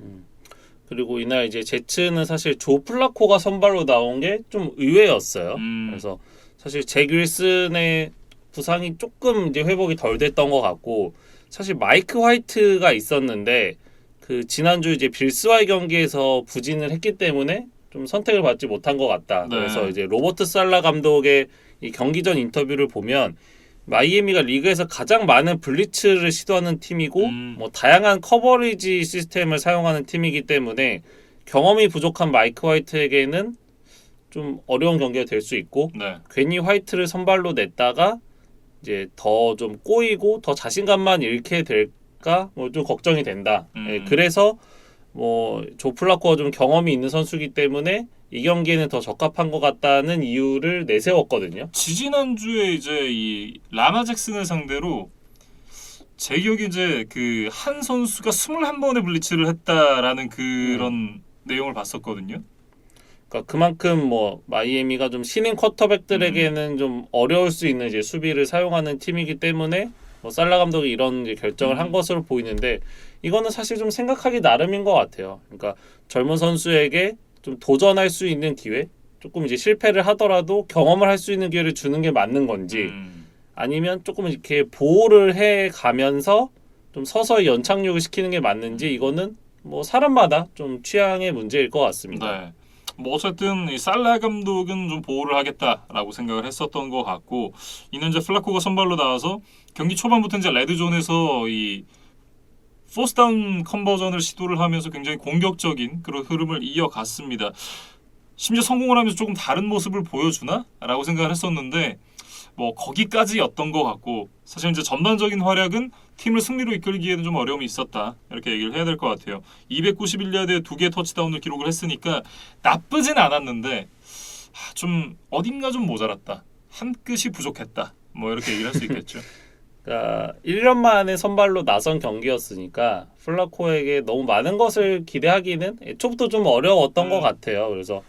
그리고 이날 이제 제츠는 사실 조 플라코가 선발로 나온 게 좀 의외였어요. 그래서 사실 잭 윌슨의 부상이 조금 이제 회복이 덜 됐던 것 같고 사실 마이크 화이트가 있었는데 그 지난주 이제 빌스와의 경기에서 부진을 했기 때문에 좀 선택을 받지 못한 것 같다. 네. 그래서 이제 로버트 살라 감독의 이 경기 전 인터뷰를 보면 마이애미가 리그에서 가장 많은 블리츠를 시도하는 팀이고 뭐 다양한 커버리지 시스템을 사용하는 팀이기 때문에 경험이 부족한 마이크 화이트에게는 좀 어려운 경기가 될 수 있고 네. 괜히 화이트를 선발로 냈다가 이제 더 좀 꼬이고 더 자신감만 잃게 될까 뭐 좀 걱정이 된다. 예, 그래서 뭐 조 플라코가 좀 경험이 있는 선수이기 때문에 이 경기에는 더 적합한 것 같다는 이유를 내세웠거든요. 지지난주에 이제 이 라마 잭슨을 상대로 제 기억에 이제 그 한 선수가 21번의 블리츠를 했다라는 그런 내용을 봤었거든요. 그러니까 그만큼 뭐 마이애미가 좀 신인 쿼터백들에게는 좀 어려울 수 있는 이제 수비를 사용하는 팀이기 때문에 뭐 살라 감독이 이런 이제 결정을 한 것으로 보이는데 이거는 사실 좀 생각하기 나름인 것 같아요. 그러니까 젊은 선수에게 좀 도전할 수 있는 기회, 조금 이제 실패를 하더라도 경험을 할 수 있는 기회를 주는 게 맞는 건지 아니면 조금 이렇게 보호를 해 가면서 좀 서서히 연착륙을 시키는 게 맞는지 이거는 뭐 사람마다 좀 취향의 문제일 것 같습니다. 네. 뭐 어쨌든 이 살라 감독은 좀 보호를 하겠다라고 생각을 했었던 것 같고, 이는 이제 플라코가 선발로 나와서 경기 초반부터 이제 레드존에서 이 포스다운 컨버전을 시도를 하면서 굉장히 공격적인 그런 흐름을 이어갔습니다. 심지어 성공을 하면서 조금 다른 모습을 보여주나? 라고 생각을 했었는데 뭐 거기까지였던 것 같고, 사실 이제 전반적인 활약은 팀을 승리로 이끌기에는 좀 어려움이 있었다, 이렇게 얘기를 해야 될 것 같아요. 291야드에 2개 터치다운을 기록을 했으니까 나쁘진 않았는데 좀 어딘가 좀 모자랐다, 한 끗이 부족했다, 뭐 이렇게 얘기를 할 수 있겠죠. 그러니까 1년 만에 선발로 나선 경기였으니까 플라코에게 너무 많은 것을 기대하기는 애초부터 좀 어려웠던 것 같아요. 그래서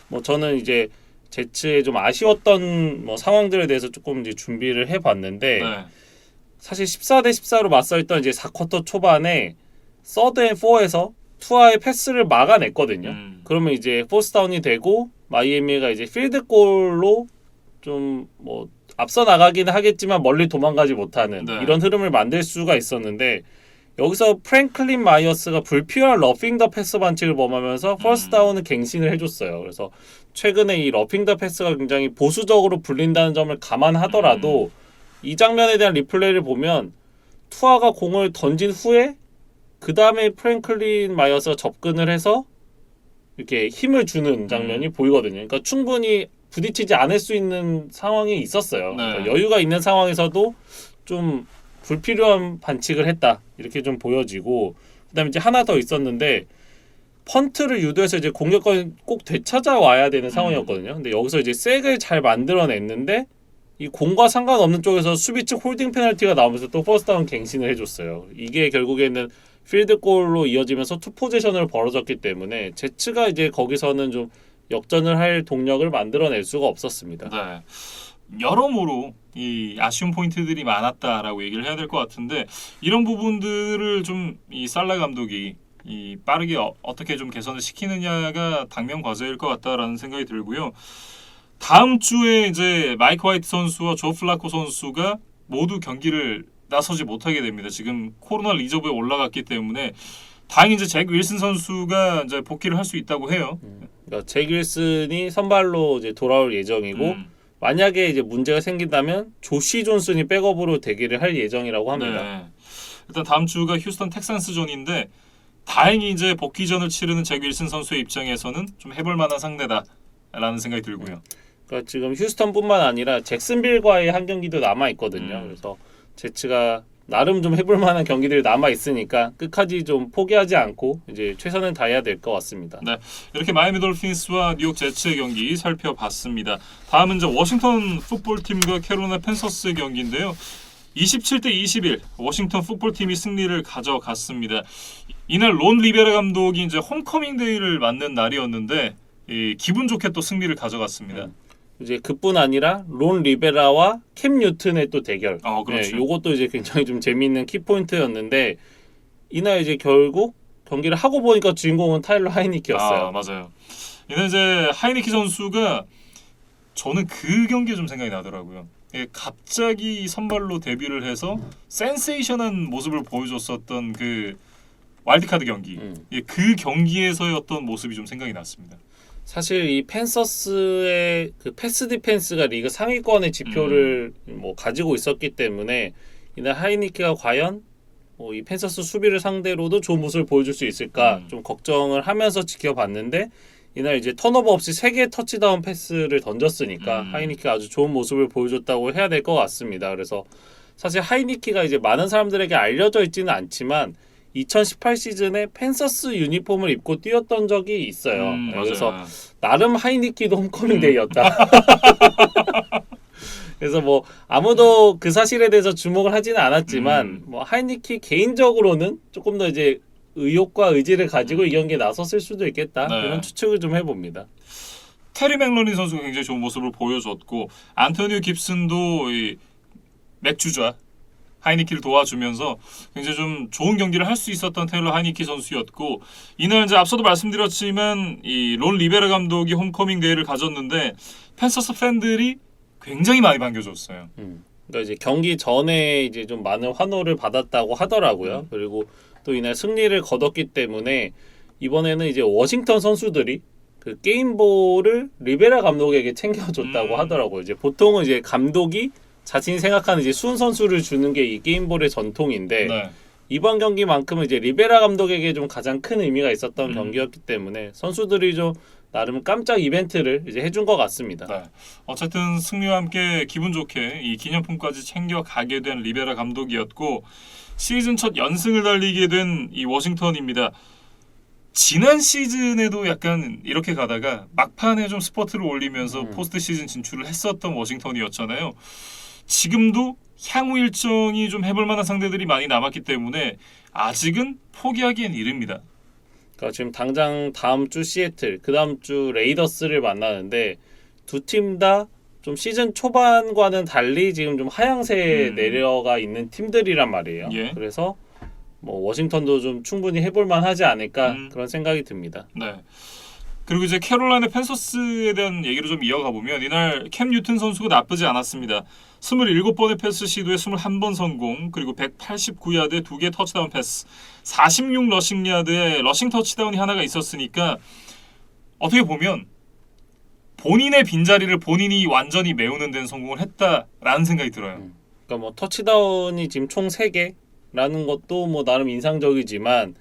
뭐 저는 이제 제츠에 좀 아쉬웠던 뭐 상황들에 대해서 조금 이제 준비를 해봤는데, 네. 사실 14대 14로 맞서있던 이제 4쿼터 초반에 서드 앤 4에서 투아의 패스를 막아냈거든요. 그러면 이제 포스다운이 되고 마이애미가 이제 필드골로 좀 뭐 앞서 나가기는 하겠지만 멀리 도망가지 못하는 네. 이런 흐름을 만들 수가 있었는데, 여기서 프랭클린 마이어스가 불필요한 러핑 더 패스 반칙을 범하면서 퍼스트 다운을 갱신을 해줬어요. 그래서 최근에 이 러핑 더 패스가 굉장히 보수적으로 불린다는 점을 감안하더라도 이 장면에 대한 리플레이를 보면 투아가 공을 던진 후에 그 다음에 프랭클린 마이어스가 접근을 해서 이렇게 힘을 주는 장면이 보이거든요. 그러니까 충분히 부딪히지 않을 수 있는 상황이 있었어요. 네. 그러니까 여유가 있는 상황에서도 좀 불필요한 반칙을 했다, 이렇게 좀 보여지고, 그다음에 이제 하나 더 있었는데 펀트를 유도해서 이제 공격권이 꼭 되찾아 와야 되는 상황이었거든요. 근데 여기서 이제 색을 잘 만들어냈는데 이 공과 상관없는 쪽에서 수비 측 홀딩 페널티가 나오면서 또 퍼스트다운 갱신을 해줬어요. 이게 결국에는 필드골로 이어지면서 투 포지션을 벌어졌기 때문에 제츠가 이제 거기서는 좀 역전을 할 동력을 만들어낼 수가 없었습니다. 네. 여러모로 이 아쉬운 포인트들이 많았다라고 얘기를 해야 될 것 같은데, 이런 부분들을 좀 이 살라 감독이 이 빠르게 어떻게 좀 개선을 시키느냐가 당면 과제일 것 같다라는 생각이 들고요. 다음 주에 이제 마이크 화이트 선수와 조 플라코 선수가 모두 경기를 나서지 못하게 됩니다. 지금 코로나 리저브에 올라갔기 때문에 다행히 이제 잭 윌슨 선수가 이제 복귀를 할 수 있다고 해요. 그러니까 잭 윌슨이 선발로 이제 돌아올 예정이고, 만약에 이제 문제가 생긴다면 조시 존슨이 백업으로 대기를 할 예정이라고 합니다. 네. 일단 다음 주가 휴스턴 텍산스전인데 다행히 이제 복귀전을 치르는 잭 윌슨 선수의 입장에서는 좀 해볼 만한 상대다라는 생각이 들고요. 그러니까 지금 휴스턴뿐만 아니라 잭슨빌과의 한 경기도 남아 있거든요. 그래서 제츠가 나름 좀 해볼 만한 경기들이 남아 있으니까 끝까지 좀 포기하지 않고 이제 최선을 다해야 될 것 같습니다. 네, 이렇게 마이애미 돌핀스와 뉴욕 제츠의 경기 살펴봤습니다. 다음은 이제 워싱턴 풋볼팀과 캐롤라이나 팬서스의 경기인데요. 27대 21 워싱턴 풋볼팀이 승리를 가져갔습니다. 이날 론 리베라 감독이 이제 홈커밍 데이를 맞는 날이었는데 기분 좋게 또 승리를 가져갔습니다. 이제 그뿐 아니라 론 리베라와 캠 뉴튼의 또 대결. 그렇죠. 네, 요것도 이제 굉장히 좀 재미있는 키포인트였는데, 이날 이제 결국 경기를 하고 보니까 주인공은 타일러 하이니키였어요. 맞아요. 이날 이제 하이니키 선수가 저는 그 경기에 좀 생각이 나더라고요. 갑자기 선발로 데뷔를 해서 센세이션한 모습을 보여줬었던 그 와일드카드 경기, 그 경기에서의 어떤 모습이 좀 생각이 났습니다. 사실 이 팬서스의 그 패스 디펜스가 리그 상위권의 지표를 뭐 가지고 있었기 때문에 이날 하이니키가 과연 이 팬서스 수비를 상대로도 좋은 모습을 보여줄 수 있을까 좀 걱정을 하면서 지켜봤는데, 이날 이제 턴오버 없이 3개의 터치다운 패스를 던졌으니까 하이니키가 아주 좋은 모습을 보여줬다고 해야 될 것 같습니다. 그래서 사실 하이니키가 이제 많은 사람들에게 알려져 있지는 않지만 2018 시즌에 팬서스 유니폼을 입고 뛰었던 적이 있어요. 네, 그래서 나름 하이니키도 홈커밍 데이였다. 그래서 뭐 아무도 그 사실에 대해서 주목을 하지는 않았지만 뭐 하이니키 개인적으로는 조금 더 이제 의욕과 의지를 가지고 이 경기에 나섰을 수도 있겠다. 네. 이런 추측을 좀 해봅니다. 테리 맥러린 선수가 굉장히 좋은 모습을 보여줬고, 안토니오 깁슨도 이 맥주자 하이니키를 도와주면서 굉장히 좀 좋은 경기를 할 수 있었던 테일러 하이니키 선수였고, 이날 이제 앞서도 말씀드렸지만 이 론 리베라 감독이 홈커밍 데이를 가졌는데 팬서스 팬들이 굉장히 많이 반겨줬어요. 그러니까 이제 경기 전에 이제 좀 많은 환호를 받았다고 하더라고요. 그리고 또 이날 승리를 거뒀기 때문에 이번에는 이제 워싱턴 선수들이 그 게임볼을 리베라 감독에게 챙겨줬다고 하더라고요. 이제 보통은 이제 감독이 자신이 생각하는 이제 수훈 선수를 주는 게 이 게임볼의 전통인데 네. 이번 경기만큼은 이제 리베라 감독에게 좀 가장 큰 의미가 있었던 경기였기 때문에 선수들이 좀 나름 깜짝 이벤트를 이제 해준 것 같습니다. 네. 어쨌든 승리와 함께 기분 좋게 이 기념품까지 챙겨가게 된 리베라 감독이었고 시즌 첫 연승을 달리게 된 이 워싱턴입니다. 지난 시즌에도 약간 이렇게 가다가 막판에 좀 스퍼트를 올리면서 포스트 시즌 진출을 했었던 워싱턴이었잖아요. 지금도 향후 일정이 좀 해볼 만한 상대들이 많이 남았기 때문에 아직은 포기하기엔 이릅니다. 그러니까 지금 당장 다음 주 시애틀, 그 다음 주 레이더스를 만나는데 두 팀 다 좀 시즌 초반과는 달리 지금 좀 하향세에 내려가 있는 팀들이란 말이에요. 예. 그래서 뭐 워싱턴도 좀 충분히 해볼 만하지 않을까 그런 생각이 듭니다. 네. 그리고 이제 캐롤라이나 팬서스에 대한 얘기를 좀 이어가 보면 이날 캠 뉴튼 선수가 나쁘지 않았습니다. 27번의 패스 시도에 21번 성공, 그리고 189야드에 2개 터치다운 패스, 46 러싱 야드에 러싱 터치다운이 하나가 있었으니까 어떻게 보면 본인의 빈자리를 본인이 완전히 메우는 데는 성공을 했다라는 생각이 들어요. 그러니까 뭐 터치다운이 지금 총 3개라는 것도 뭐 나름 인상적이지만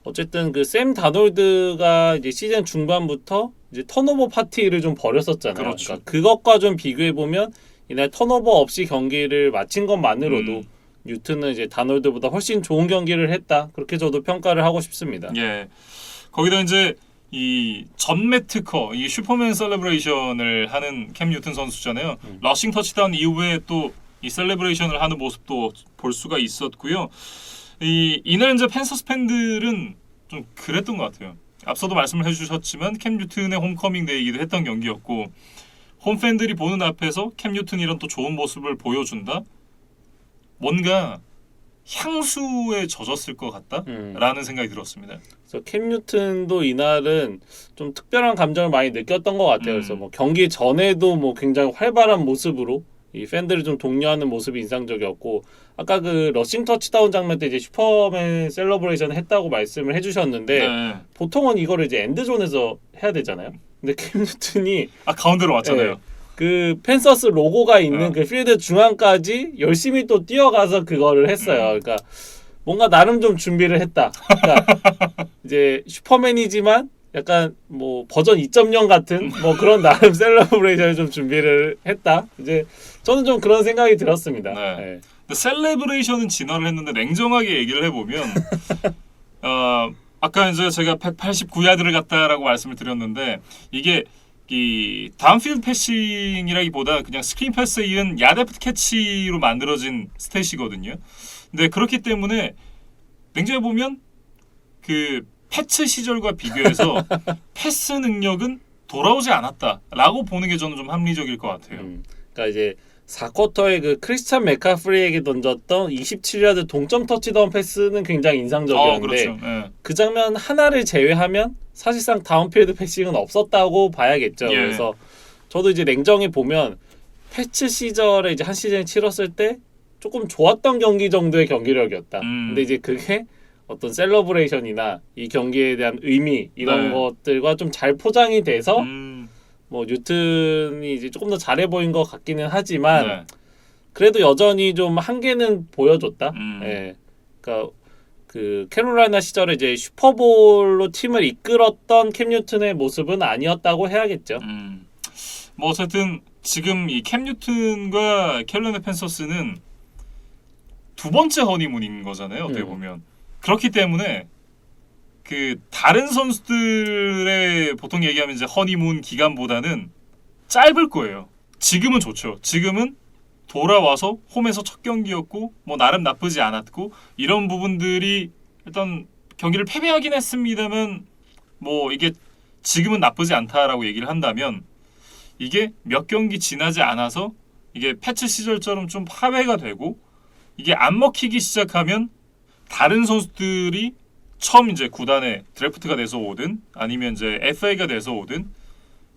어쨌든 그 샘 다놀드가 이제 시즌 중반부터 이제 턴오버 파티를 좀 벌였었잖아요. 그렇죠. 그러니까 그것과 좀 비교해 보면 이날 턴오버 없이 경기를 마친 것만으로도 뉴튼은 이제 다놀드보다 훨씬 좋은 경기를 했다. 그렇게 저도 평가를 하고 싶습니다. 예. 거기다 이제 이 전 매트커, 이 슈퍼맨 셀레브레이션을 하는 캠 뉴튼 선수잖아요. 러싱 터치다운 이후에 또 이 셀레브레이션을 하는 모습도 볼 수가 있었고요. 이날 이제 팬서스 팬들은 좀 그랬던 것 같아요. 앞서도 말씀을 해주셨지만 캠 뉴튼의 홈커밍 데이기도 했던 경기였고 홈 팬들이 보는 앞에서 캠 뉴튼이 이런 또 좋은 모습을 보여준다. 뭔가 향수에 젖었을 것 같다라는 생각이 들었습니다. 그래서 캠 뉴튼도 이날은 좀 특별한 감정을 많이 느꼈던 것 같아요. 그래서 뭐 경기 전에도 뭐 굉장히 활발한 모습으로 이 팬들을 좀 독려하는 모습이 인상적이었고 아까 그 러싱 터치다운 장면 때 이제 슈퍼맨 셀러브레이션 했다고 말씀을 해주셨는데 네. 보통은 이거를 이제 엔드존에서 해야 되잖아요. 근데 캠 뉴튼이 가운데로 왔잖아요. 네, 그 팬서스 로고가 있는 그 필드 중앙까지 열심히 또 뛰어가서 그거를 했어요. 그러니까 뭔가 나름 좀 준비를 했다. 그러니까 이제 슈퍼맨이지만 약간 뭐 버전 2.0 같은 뭐 그런 나름 셀러브레이션을 좀 준비를 했다. 이제 저는 좀 그런 생각이 들었습니다. 네. 네. 근데 셀레브레이션은 진화를 했는데 냉정하게 얘기를 해보면 아까 이제 제가 189야드를 갔다라고 말씀을 드렸는데 이게 이 다운필드 패싱이라기보다 그냥 스크린 패스에 이은 야데프트 캐치로 만들어진 스탯이거든요. 근데 그렇기 때문에 냉정해 보면 그 패츠 시절과 비교해서 패스 능력은 돌아오지 않았다라고 보는 게 저는 좀 합리적일 것 같아요. 그러니까 이제 4쿼터에 그 크리스찬 맥카프리에게 던졌던 27야드 동점 터치다운 패스는 굉장히 인상적이었는데 그렇죠. 네. 그 장면 하나를 제외하면 사실상 다운필드 패싱은 없었다고 봐야겠죠. 예. 그래서 저도 이제 냉정히 보면 패츠 시절에 이제 한 시즌 치렀을 때 조금 좋았던 경기 정도의 경기력이었다. 근데 이제 그게 어떤 셀러브레이션이나 이 경기에 대한 의미 이런 것들과 좀 잘 포장이 돼서 뭐 뉴튼이 이제 조금 더 잘해 보인 것 같기는 하지만 그래도 여전히 좀 한계는 보여줬다. 예. 그러니까 그 캐롤라이나 시절에 이제 슈퍼볼로 팀을 이끌었던 캠 뉴튼의 모습은 아니었다고 해야겠죠. 뭐 어쨌든 지금 이 캠 뉴튼과 캐롤라이나 팬서스는 두 번째 허니문인 거잖아요. 어떻게 보면. 그렇기 때문에 그 다른 선수들의 보통 얘기하면 이제 허니문 기간보다는 짧을 거예요. 지금은 좋죠. 지금은 돌아와서 홈에서 첫 경기였고 뭐 나름 나쁘지 않았고 이런 부분들이 일단 경기를 패배하긴 했습니다만 뭐 이게 지금은 나쁘지 않다라고 얘기를 한다면 이게 몇 경기 지나지 않아서 이게 패치 시절처럼 좀 파괴가 되고 이게 안 먹히기 시작하면 다른 선수들이 처음 이제 구단에 드래프트가 돼서 오든 아니면 이제 FA가 돼서 오든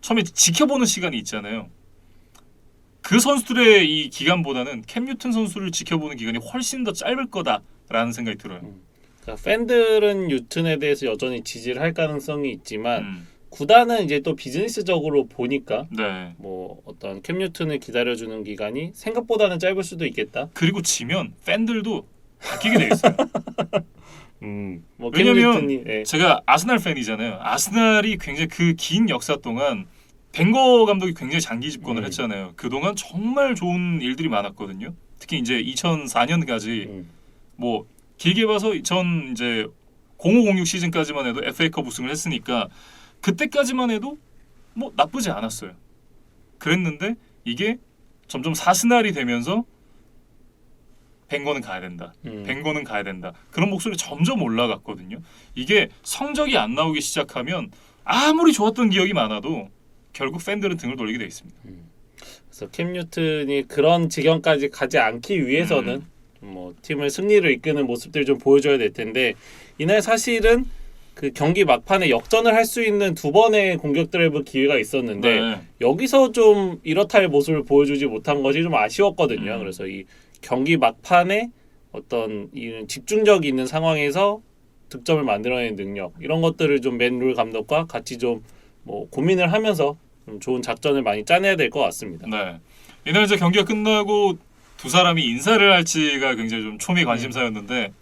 처음에 지켜보는 시간이 있잖아요. 그 선수들의 이 기간보다는 캠 뉴튼 선수를 지켜보는 기간이 훨씬 더 짧을 거다라는 생각이 들어요. 그러니까 팬들은 뉴튼에 대해서 여전히 지지를 할 가능성이 있지만 구단은 이제 또 비즈니스적으로 보니까 네. 뭐 어떤 캠 뉴튼을 기다려주는 기간이 생각보다는 짧을 수도 있겠다. 그리고 지면 팬들도 바뀌게 돼 있어요. 뭐캠 왜냐면 뉴튼이 예. 제가 아스날 팬이잖아요. 아스날이 굉장히 그 긴 역사 동안 벵거 감독이 굉장히 장기 집권을 했잖아요. 그동안 정말 좋은 일들이 많았거든요. 특히 이제 2004년까지 뭐 길게 봐서 전 이제 0506 시즌까지만 해도 FA컵 우승을 했으니까 그때까지만 해도 뭐 나쁘지 않았어요. 그랬는데 이게 점점 사스날이 되면서 벵거는 가야 된다. 벵거는 가야 된다. 그런 목소리 점점 올라갔거든요. 이게 성적이 안 나오기 시작하면 아무리 좋았던 기억이 많아도 결국 팬들은 등을 돌리게 돼 있습니다. 그래서 캠 뉴튼이 그런 지경까지 가지 않기 위해서는 뭐 팀을 승리를 이끄는 모습들을 좀 보여줘야 될 텐데 이날 사실은 그 경기 막판에 역전을 할 수 있는 두 번의 공격 드라이브 기회가 있었는데 네. 여기서 좀 이렇다 할 모습을 보여주지 못한 것이 좀 아쉬웠거든요. 그래서 이 경기 막판에 어떤 이 집중력 있는 상황에서 득점을 만들어내는 능력 이런 것들을 좀 맨룰 감독과 같이 좀 뭐 고민을 하면서 좀 좋은 작전을 많이 짜내야 될 것 같습니다. 네. 이날 이제 경기가 끝나고 두 사람이 인사를 할지가 굉장히 좀 초미 관심사였는데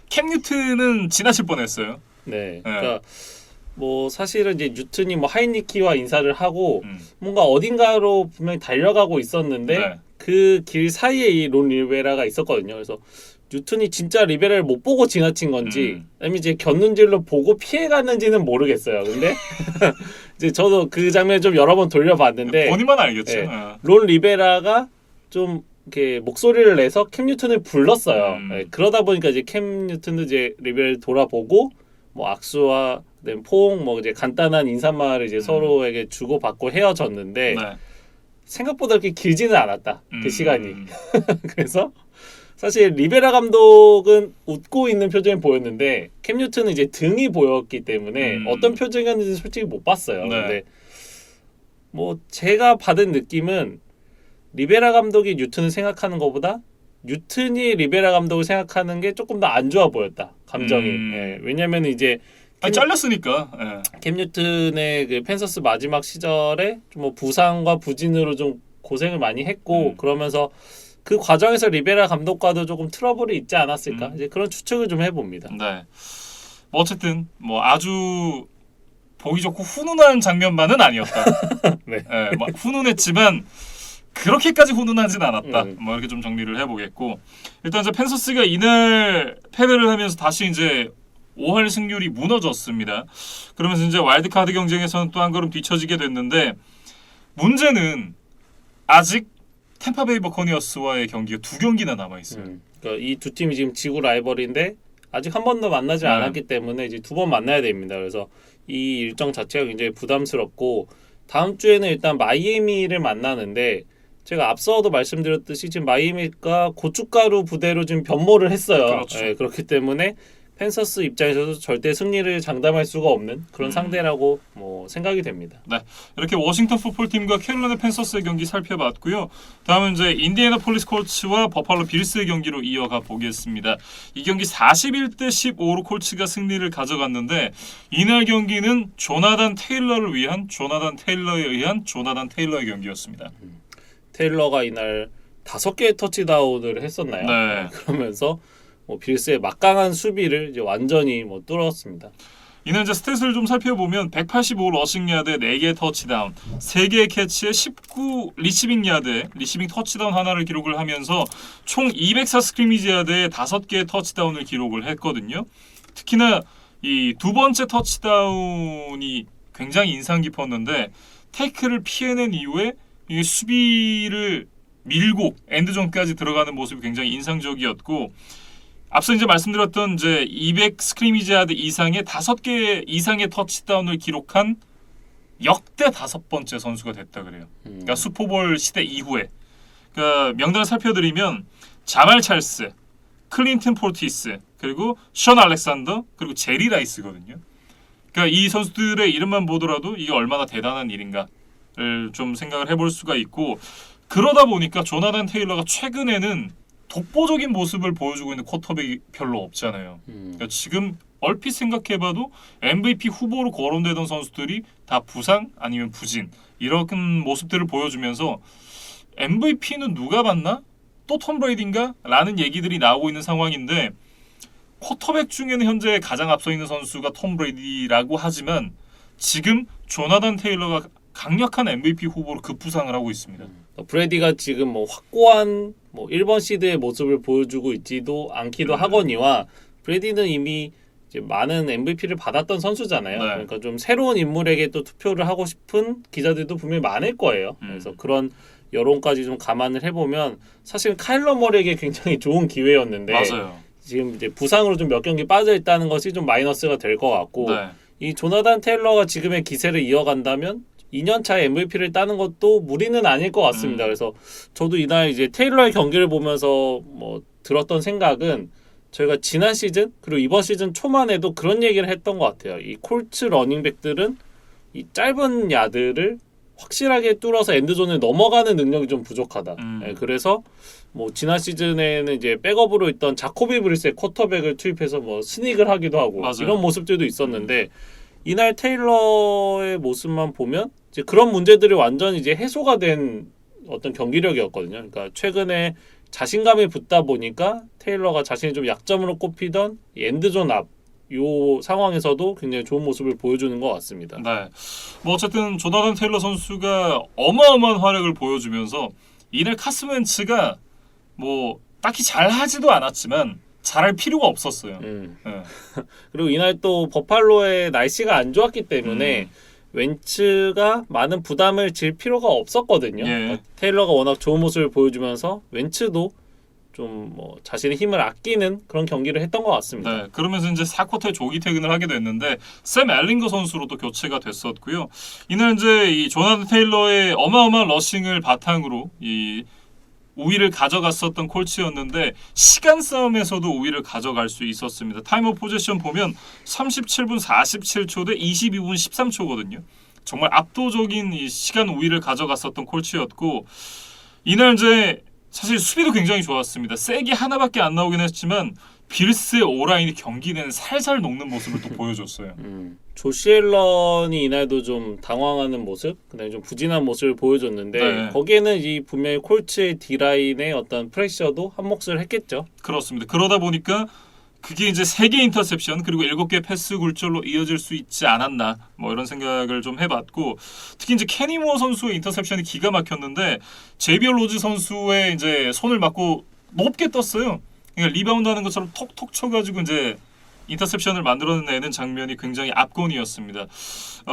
캠 뉴튼은 지나칠 뻔했어요. 네. 그러니까 뭐 사실은 이제 뉴튼이 뭐 하이니키와 인사를 하고 뭔가 어딘가로 분명히 달려가고 있었는데 네. 그 길 사이에 이 론 리베라가 있었거든요. 그래서 뉴튼이 진짜 리베라를 못 보고 지나친 건지 아니면 이제 곁눈질로 보고 피해갔는지는 모르겠어요. 근데 이제 저도 그 장면 좀 여러 번 돌려봤는데 본인만 알겠죠. 네. 론 리베라가 좀 이렇게 목소리를 내서 캠 뉴튼을 불렀어요. 네. 그러다 보니까 이제 캠 뉴튼도 이제 리베라를 돌아보고 뭐 악수와 포옹 뭐 이제 간단한 인사말을 이제 서로에게 주고 받고 헤어졌는데 네. 생각보다 그렇게 길지는 않았다. 그 시간이. 그래서 사실 리베라 감독은 웃고 있는 표정이 보였는데 캠 뉴튼은 이제 등이 보였기 때문에 어떤 표정이었는지 솔직히 못 봤어요. 네. 근데 뭐 제가 받은 느낌은 리베라 감독이 뉴튼을 생각하는 것보다 뉴튼이 리베라 감독을 생각하는 게 조금 더 안 좋아 보였다. 감정이. 예, 왜냐면 이제 잘렸으니까. 예. 캠 뉴튼의 그 펜서스 마지막 시절에 좀 뭐 부상과 부진으로 좀 고생을 많이 했고 그러면서 그 과정에서 리베라 감독과도 조금 트러블이 있지 않았을까? 이제 그런 추측을 좀 해봅니다. 네. 뭐 어쨌든 뭐 아주 보기 좋고 훈훈한 장면만은 아니었다. 네. 예, 뭐 훈훈했지만 그렇게까지 훈훈하진 않았다. 뭐 이렇게 좀 정리를 해보겠고 일단 이제 펜서스가 이날 패배를 하면서 다시 이제 5할 승률이 무너졌습니다. 그러면서 이제 와일드카드 경쟁에서는 또 한 걸음 뒤처지게 됐는데 문제는 아직 템파베이 버커니어스와의 경기가 2경기나 남아 있어요. 그러니까 이 두 팀이 지금 지구 라이벌인데 아직 한 번도 만나지 않았기 때문에 이제 2번 만나야 됩니다. 그래서 이 일정 자체가 굉장히 부담스럽고 다음 주에는 일단 마이애미를 만나는데 제가 앞서도 말씀드렸듯이 지금 마이애미가 고춧가루 부대로 지금 변모를 했어요. 그렇죠. 네, 그렇기 때문에 펜서스 입장에서도 절대 승리를 장담할 수가 없는 그런 상대라고 뭐 생각이 됩니다. 네, 이렇게 워싱턴 풋볼팀과 캐롤라이나 팬서스의 경기 살펴봤고요. 다음은 이제 인디애나폴리스 콜츠와 버팔로 빌스의 경기로 이어가 보겠습니다. 이 경기 41대 15로 콜츠가 승리를 가져갔는데 이날 경기는 조나단 테일러를 위한 조나단 테일러에 의한 조나단 테일러의 경기였습니다. 테일러가 이날 5개의 터치다운을 했었나요? 네. 그러면서 뭐 빌스의 막강한 수비를 이제 완전히 뭐 뚫었습니다. 이날 이제 스탯을 좀 살펴보면 185 러싱 야드에 4개의 터치다운, 3개의 캐치에 19 리시빙 야드에 리시빙 터치다운 하나를 기록을 하면서 총 204 스크리미지 야드에 5개의 터치다운을 기록을 했거든요. 특히나 이 두 번째 터치다운이 굉장히 인상 깊었는데 태클을 피해낸 이후에 이 수비를 밀고 엔드존까지 들어가는 모습이 굉장히 인상적이었고 앞서 이제 말씀드렸던 이제 200 스크리미지 야드 이상의 5개 이상의 터치다운을 기록한 역대 5번째 선수가 됐다 그래요. 그러니까 슈퍼볼 시대 이후에. 그러니까 명단을 살펴드리면 자말 찰스, 클린튼 포티스, 그리고 션 알렉산더, 그리고 제리 라이스거든요. 그러니까 이 선수들의 이름만 보더라도 이게 얼마나 대단한 일인가를 좀 생각을 해볼 수가 있고 그러다 보니까 조나단 테일러가 최근에는 독보적인 모습을 보여주고 있는 쿼터백이 별로 없잖아요. 그러니까 지금 얼핏 생각해봐도 MVP 후보로 거론되던 선수들이 다 부상 아니면 부진 이런 모습들을 보여주면서 MVP는 누가 받나? 또 톰 브레이디인가? 라는 얘기들이 나오고 있는 상황인데 쿼터백 중에는 현재 가장 앞서 있는 선수가 톰 브레이디라고 하지만 지금 조나단 테일러가 강력한 MVP 후보로 급부상을 하고 있습니다. 브레디가 지금 뭐 확고한 뭐 1번 시드의 모습을 보여주고 있지도 않기도 하거니와 브레디는 이미 이제 많은 MVP를 받았던 선수잖아요. 네. 그러니까 좀 새로운 인물에게 또 투표를 하고 싶은 기자들도 분명히 많을 거예요. 그래서 그런 여론까지 좀 감안을 해보면 사실 카일러 머리에게 굉장히 좋은 기회였는데 맞아요. 지금 이제 부상으로 좀 몇 경기 빠져 있다는 것이 좀 마이너스가 될 것 같고 네. 이 조나단 테일러가 지금의 기세를 이어간다면 2년 차에 MVP를 따는 것도 무리는 아닐 것 같습니다. 그래서 저도 이날 이제 테일러의 경기를 보면서 뭐 들었던 생각은 저희가 지난 시즌 그리고 이번 시즌 초만 해도 그런 얘기를 했던 것 같아요. 이 콜츠 러닝백들은 이 짧은 야드를 확실하게 뚫어서 엔드존을 넘어가는 능력이 좀 부족하다. 예, 그래서 뭐 지난 시즌에는 이제 백업으로 있던 자코비 브리스의 쿼터백을 투입해서 뭐 스닉을 하기도 하고 맞아요. 이런 모습들도 있었는데 이날 테일러의 모습만 보면 이제 그런 문제들이 완전히 이제 해소가 된 어떤 경기력이었거든요. 그러니까 최근에 자신감이 붙다 보니까 테일러가 자신이 좀 약점으로 꼽히던 이 엔드존 앞 요 상황에서도 굉장히 좋은 모습을 보여주는 것 같습니다. 네. 뭐 어쨌든 조나단 테일러 선수가 어마어마한 활약을 보여주면서 이날 카슨 웬츠가 뭐 딱히 잘하지도 않았지만 잘할 필요가 없었어요. 네. 그리고 이날 또 버팔로의 날씨가 안 좋았기 때문에 웬츠가 많은 부담을 질 필요가 없었거든요. 예. 그러니까 테일러가 워낙 좋은 모습을 보여주면서 웬츠도 좀 뭐 자신의 힘을 아끼는 그런 경기를 했던 것 같습니다. 네, 그러면서 이제 4쿼터에 조기 퇴근을 하게 됐는데 샘 엘링거 선수로 또 교체가 됐었고요. 이날 이제 이 조나단 테일러의 어마어마한 러싱을 바탕으로 이 우위를 가져갔었던 콜츠였는데 시간 싸움에서도 우위를 가져갈 수 있었습니다. 타임 오브 포제션 보면 37분 47초 대 22분 13초거든요. 정말 압도적인 이 시간 우위를 가져갔었던 콜츠였고 이날 이제 사실 수비도 굉장히 좋았습니다. 세게 하나밖에 안 나오긴 했지만 빌스의 오라인이 경기 내내 살살 녹는 모습을 또 보여줬어요. 조시 앨런이 이날도 좀 당황하는 모습, 그다음에 좀 부진한 모습을 보여줬는데 네. 거기에는 이 분명히 콜츠의 D라인의 어떤 프레셔도 한 몫을 했겠죠. 그렇습니다. 그러다 보니까 그게 이제 3개 인터셉션 그리고 7개 패스 굴절로 이어질 수 있지 않았나 뭐 이런 생각을 좀 해봤고 특히 이제 케니 무어 선수의 인터셉션이 기가 막혔는데 제비어 로즈 선수의 이제 손을 맞고 높게 떴어요. 그러니까 리바운드하는 것처럼 톡톡 쳐가지고 이제 인터셉션을 만들어내는 장면이 굉장히 압권이었습니다.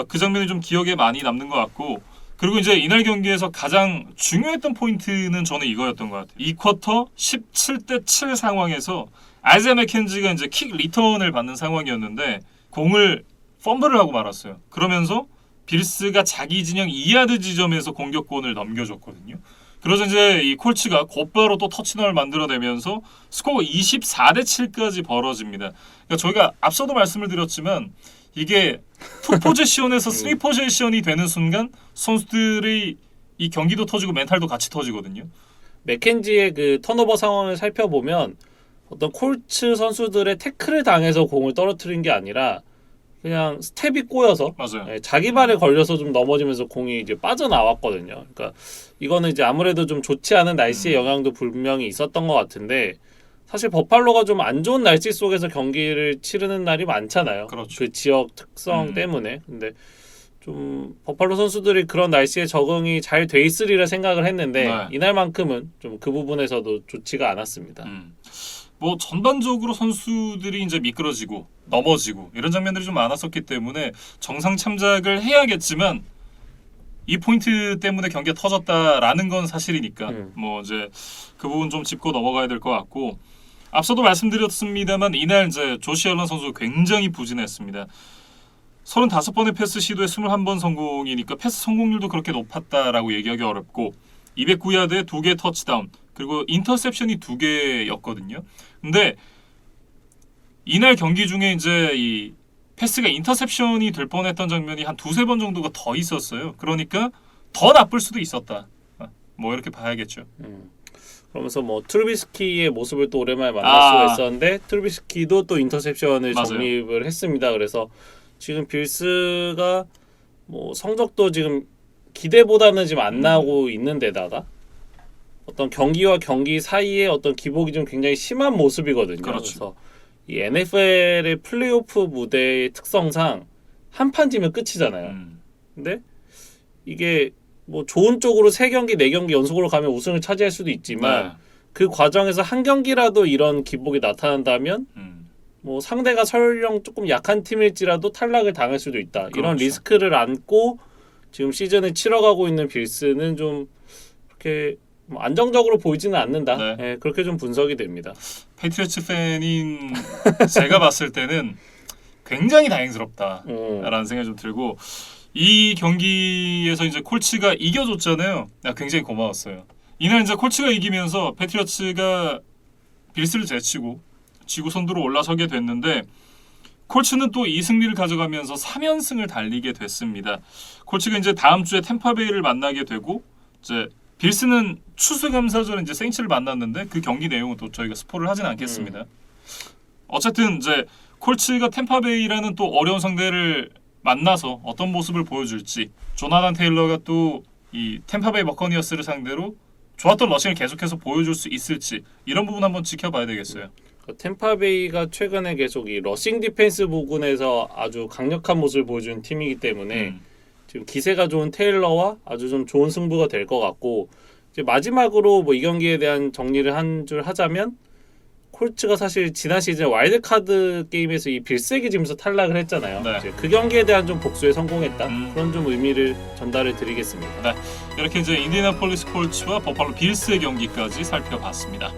그 장면이 좀 기억에 많이 남는 것 같고 그리고 이제 이날 경기에서 가장 중요했던 포인트는 저는 이거였던 것 같아요. 2쿼터 17대 7 상황에서 아이자 맥켄지가 이제 킥 리턴을 받는 상황이었는데 공을 펌블을 하고 말았어요. 그러면서 빌스가 자기 진영 2야드 지점에서 공격권을 넘겨줬거든요. 그래서 이제 이 콜츠가 곧바로 또 터치다운을 만들어내면서 스코어 24대 7까지 벌어집니다. 그러니까 저희가 앞서도 말씀을 드렸지만 이게 2포지션에서 3포지션이 되는 순간 선수들의 이 경기도 터지고 멘탈도 같이 터지거든요. 맥켄지의 그 턴오버 상황을 살펴보면 어떤 콜츠 선수들의 태클을 당해서 공을 떨어뜨린 게 아니라 그냥 스텝이 꼬여서 맞아요. 자기 발에 걸려서 좀 넘어지면서 공이 이제 빠져나왔거든요. 그러니까 이거는 이제 아무래도 좀 좋지 않은 날씨의 영향도 분명히 있었던 것 같은데 사실 버팔로가 좀 안 좋은 날씨 속에서 경기를 치르는 날이 많잖아요. 그렇죠. 그 지역 특성 때문에. 근데 좀 버팔로 선수들이 그런 날씨에 적응이 잘 돼 있으리라 생각을 했는데 네. 이날만큼은 좀 그 부분에서도 좋지가 않았습니다. 뭐 전반적으로 선수들이 이제 미끄러지고 넘어지고 이런 장면들이 좀 많았었기 때문에 정상 참작을 해야겠지만 이 포인트 때문에 경기가 터졌다라는 건 사실이니까 뭐 이제 그 부분 좀 짚고 넘어가야 될 것 같고 앞서도 말씀드렸습니다만 이날 이제 조시 앨런 선수 굉장히 부진했습니다. 35번의 패스 시도에 21번 성공이니까 패스 성공률도 그렇게 높았다라고 얘기하기 어렵고 209야드에 2개 터치다운 그리고 인터셉션이 2개였거든요. 근데 이날 경기 중에 이제 이 패스가 인터셉션이 될 뻔했던 장면이 한 2-3번 정도가 더 있었어요. 그러니까 더 나쁠 수도 있었다. 뭐 이렇게 봐야겠죠. 그러면서 뭐 트루비스키의 모습을 또 오랜만에 만날 아. 수가 있었는데 트루비스키도 또 인터셉션을 맞아요. 적립을 했습니다. 그래서 지금 빌스가 뭐 성적도 지금 기대보다는 지금 안 나오고 있는 데다가 어떤 경기와 경기 사이에 어떤 기복이 좀 굉장히 심한 모습이거든요. 그렇죠. 그래서 이 NFL의 플레이오프 무대의 특성상 한 판 지면 끝이잖아요. 근데 이게 뭐 좋은 쪽으로 3경기, 4경기 연속으로 가면 우승을 차지할 수도 있지만 네. 그 과정에서 한 경기라도 이런 기복이 나타난다면 음. 뭐 상대가 설령 조금 약한 팀일지라도 탈락을 당할 수도 있다. 이런 그렇죠. 리스크를 안고 지금 시즌을 치러가고 있는 빌스는 좀 그렇게 뭐 안정적으로 보이지는 않는다. 네. 예, 그렇게 좀 분석이 됩니다. 페이트리어츠 팬인 제가 봤을 때는 굉장히 다행스럽다라는 생각이 좀 들고 이 경기에서 이제 콜츠가 이겨줬잖아요. 굉장히 고마웠어요. 이날 이제 콜츠가 이기면서 패트리어츠가 빌스를 제치고 지구 선두로 올라서게 됐는데 콜츠는 또 이 승리를 가져가면서 3연승을 달리게 됐습니다. 콜츠가 이제 다음 주에 템파베이를 만나게 되고 이제 빌스는 추수감사전에 이제 생치를 만났는데 그 경기 내용은 또 저희가 스포를 하진 않겠습니다. 어쨌든 이제 콜츠가 템파베이라는 또 어려운 상대를 만나서 어떤 모습을 보여줄지 조나단 테일러가 또 이 템파베이 버커니어스를 상대로 좋았던 러싱을 계속해서 보여줄 수 있을지 이런 부분 한번 지켜봐야 되겠어요. 템파베이가 최근에 계속 이 러싱 디펜스 부분에서 아주 강력한 모습을 보여준 팀이기 때문에 지금 기세가 좋은 테일러와 아주 좀 좋은 승부가 될 것 같고 이제 마지막으로 뭐 이 경기에 대한 정리를 한 줄 하자면 콜츠가 사실 지난 시즌 와일드카드 게임에서 이 빌스에게 지면서 탈락을 했잖아요. 네. 이제 그 경기에 대한 좀 복수에 성공했다. 그런 좀 의미를 전달을 드리겠습니다. 이렇게 이제 인디애나폴리스 콜츠와 버팔로 빌스의 경기까지 살펴봤습니다.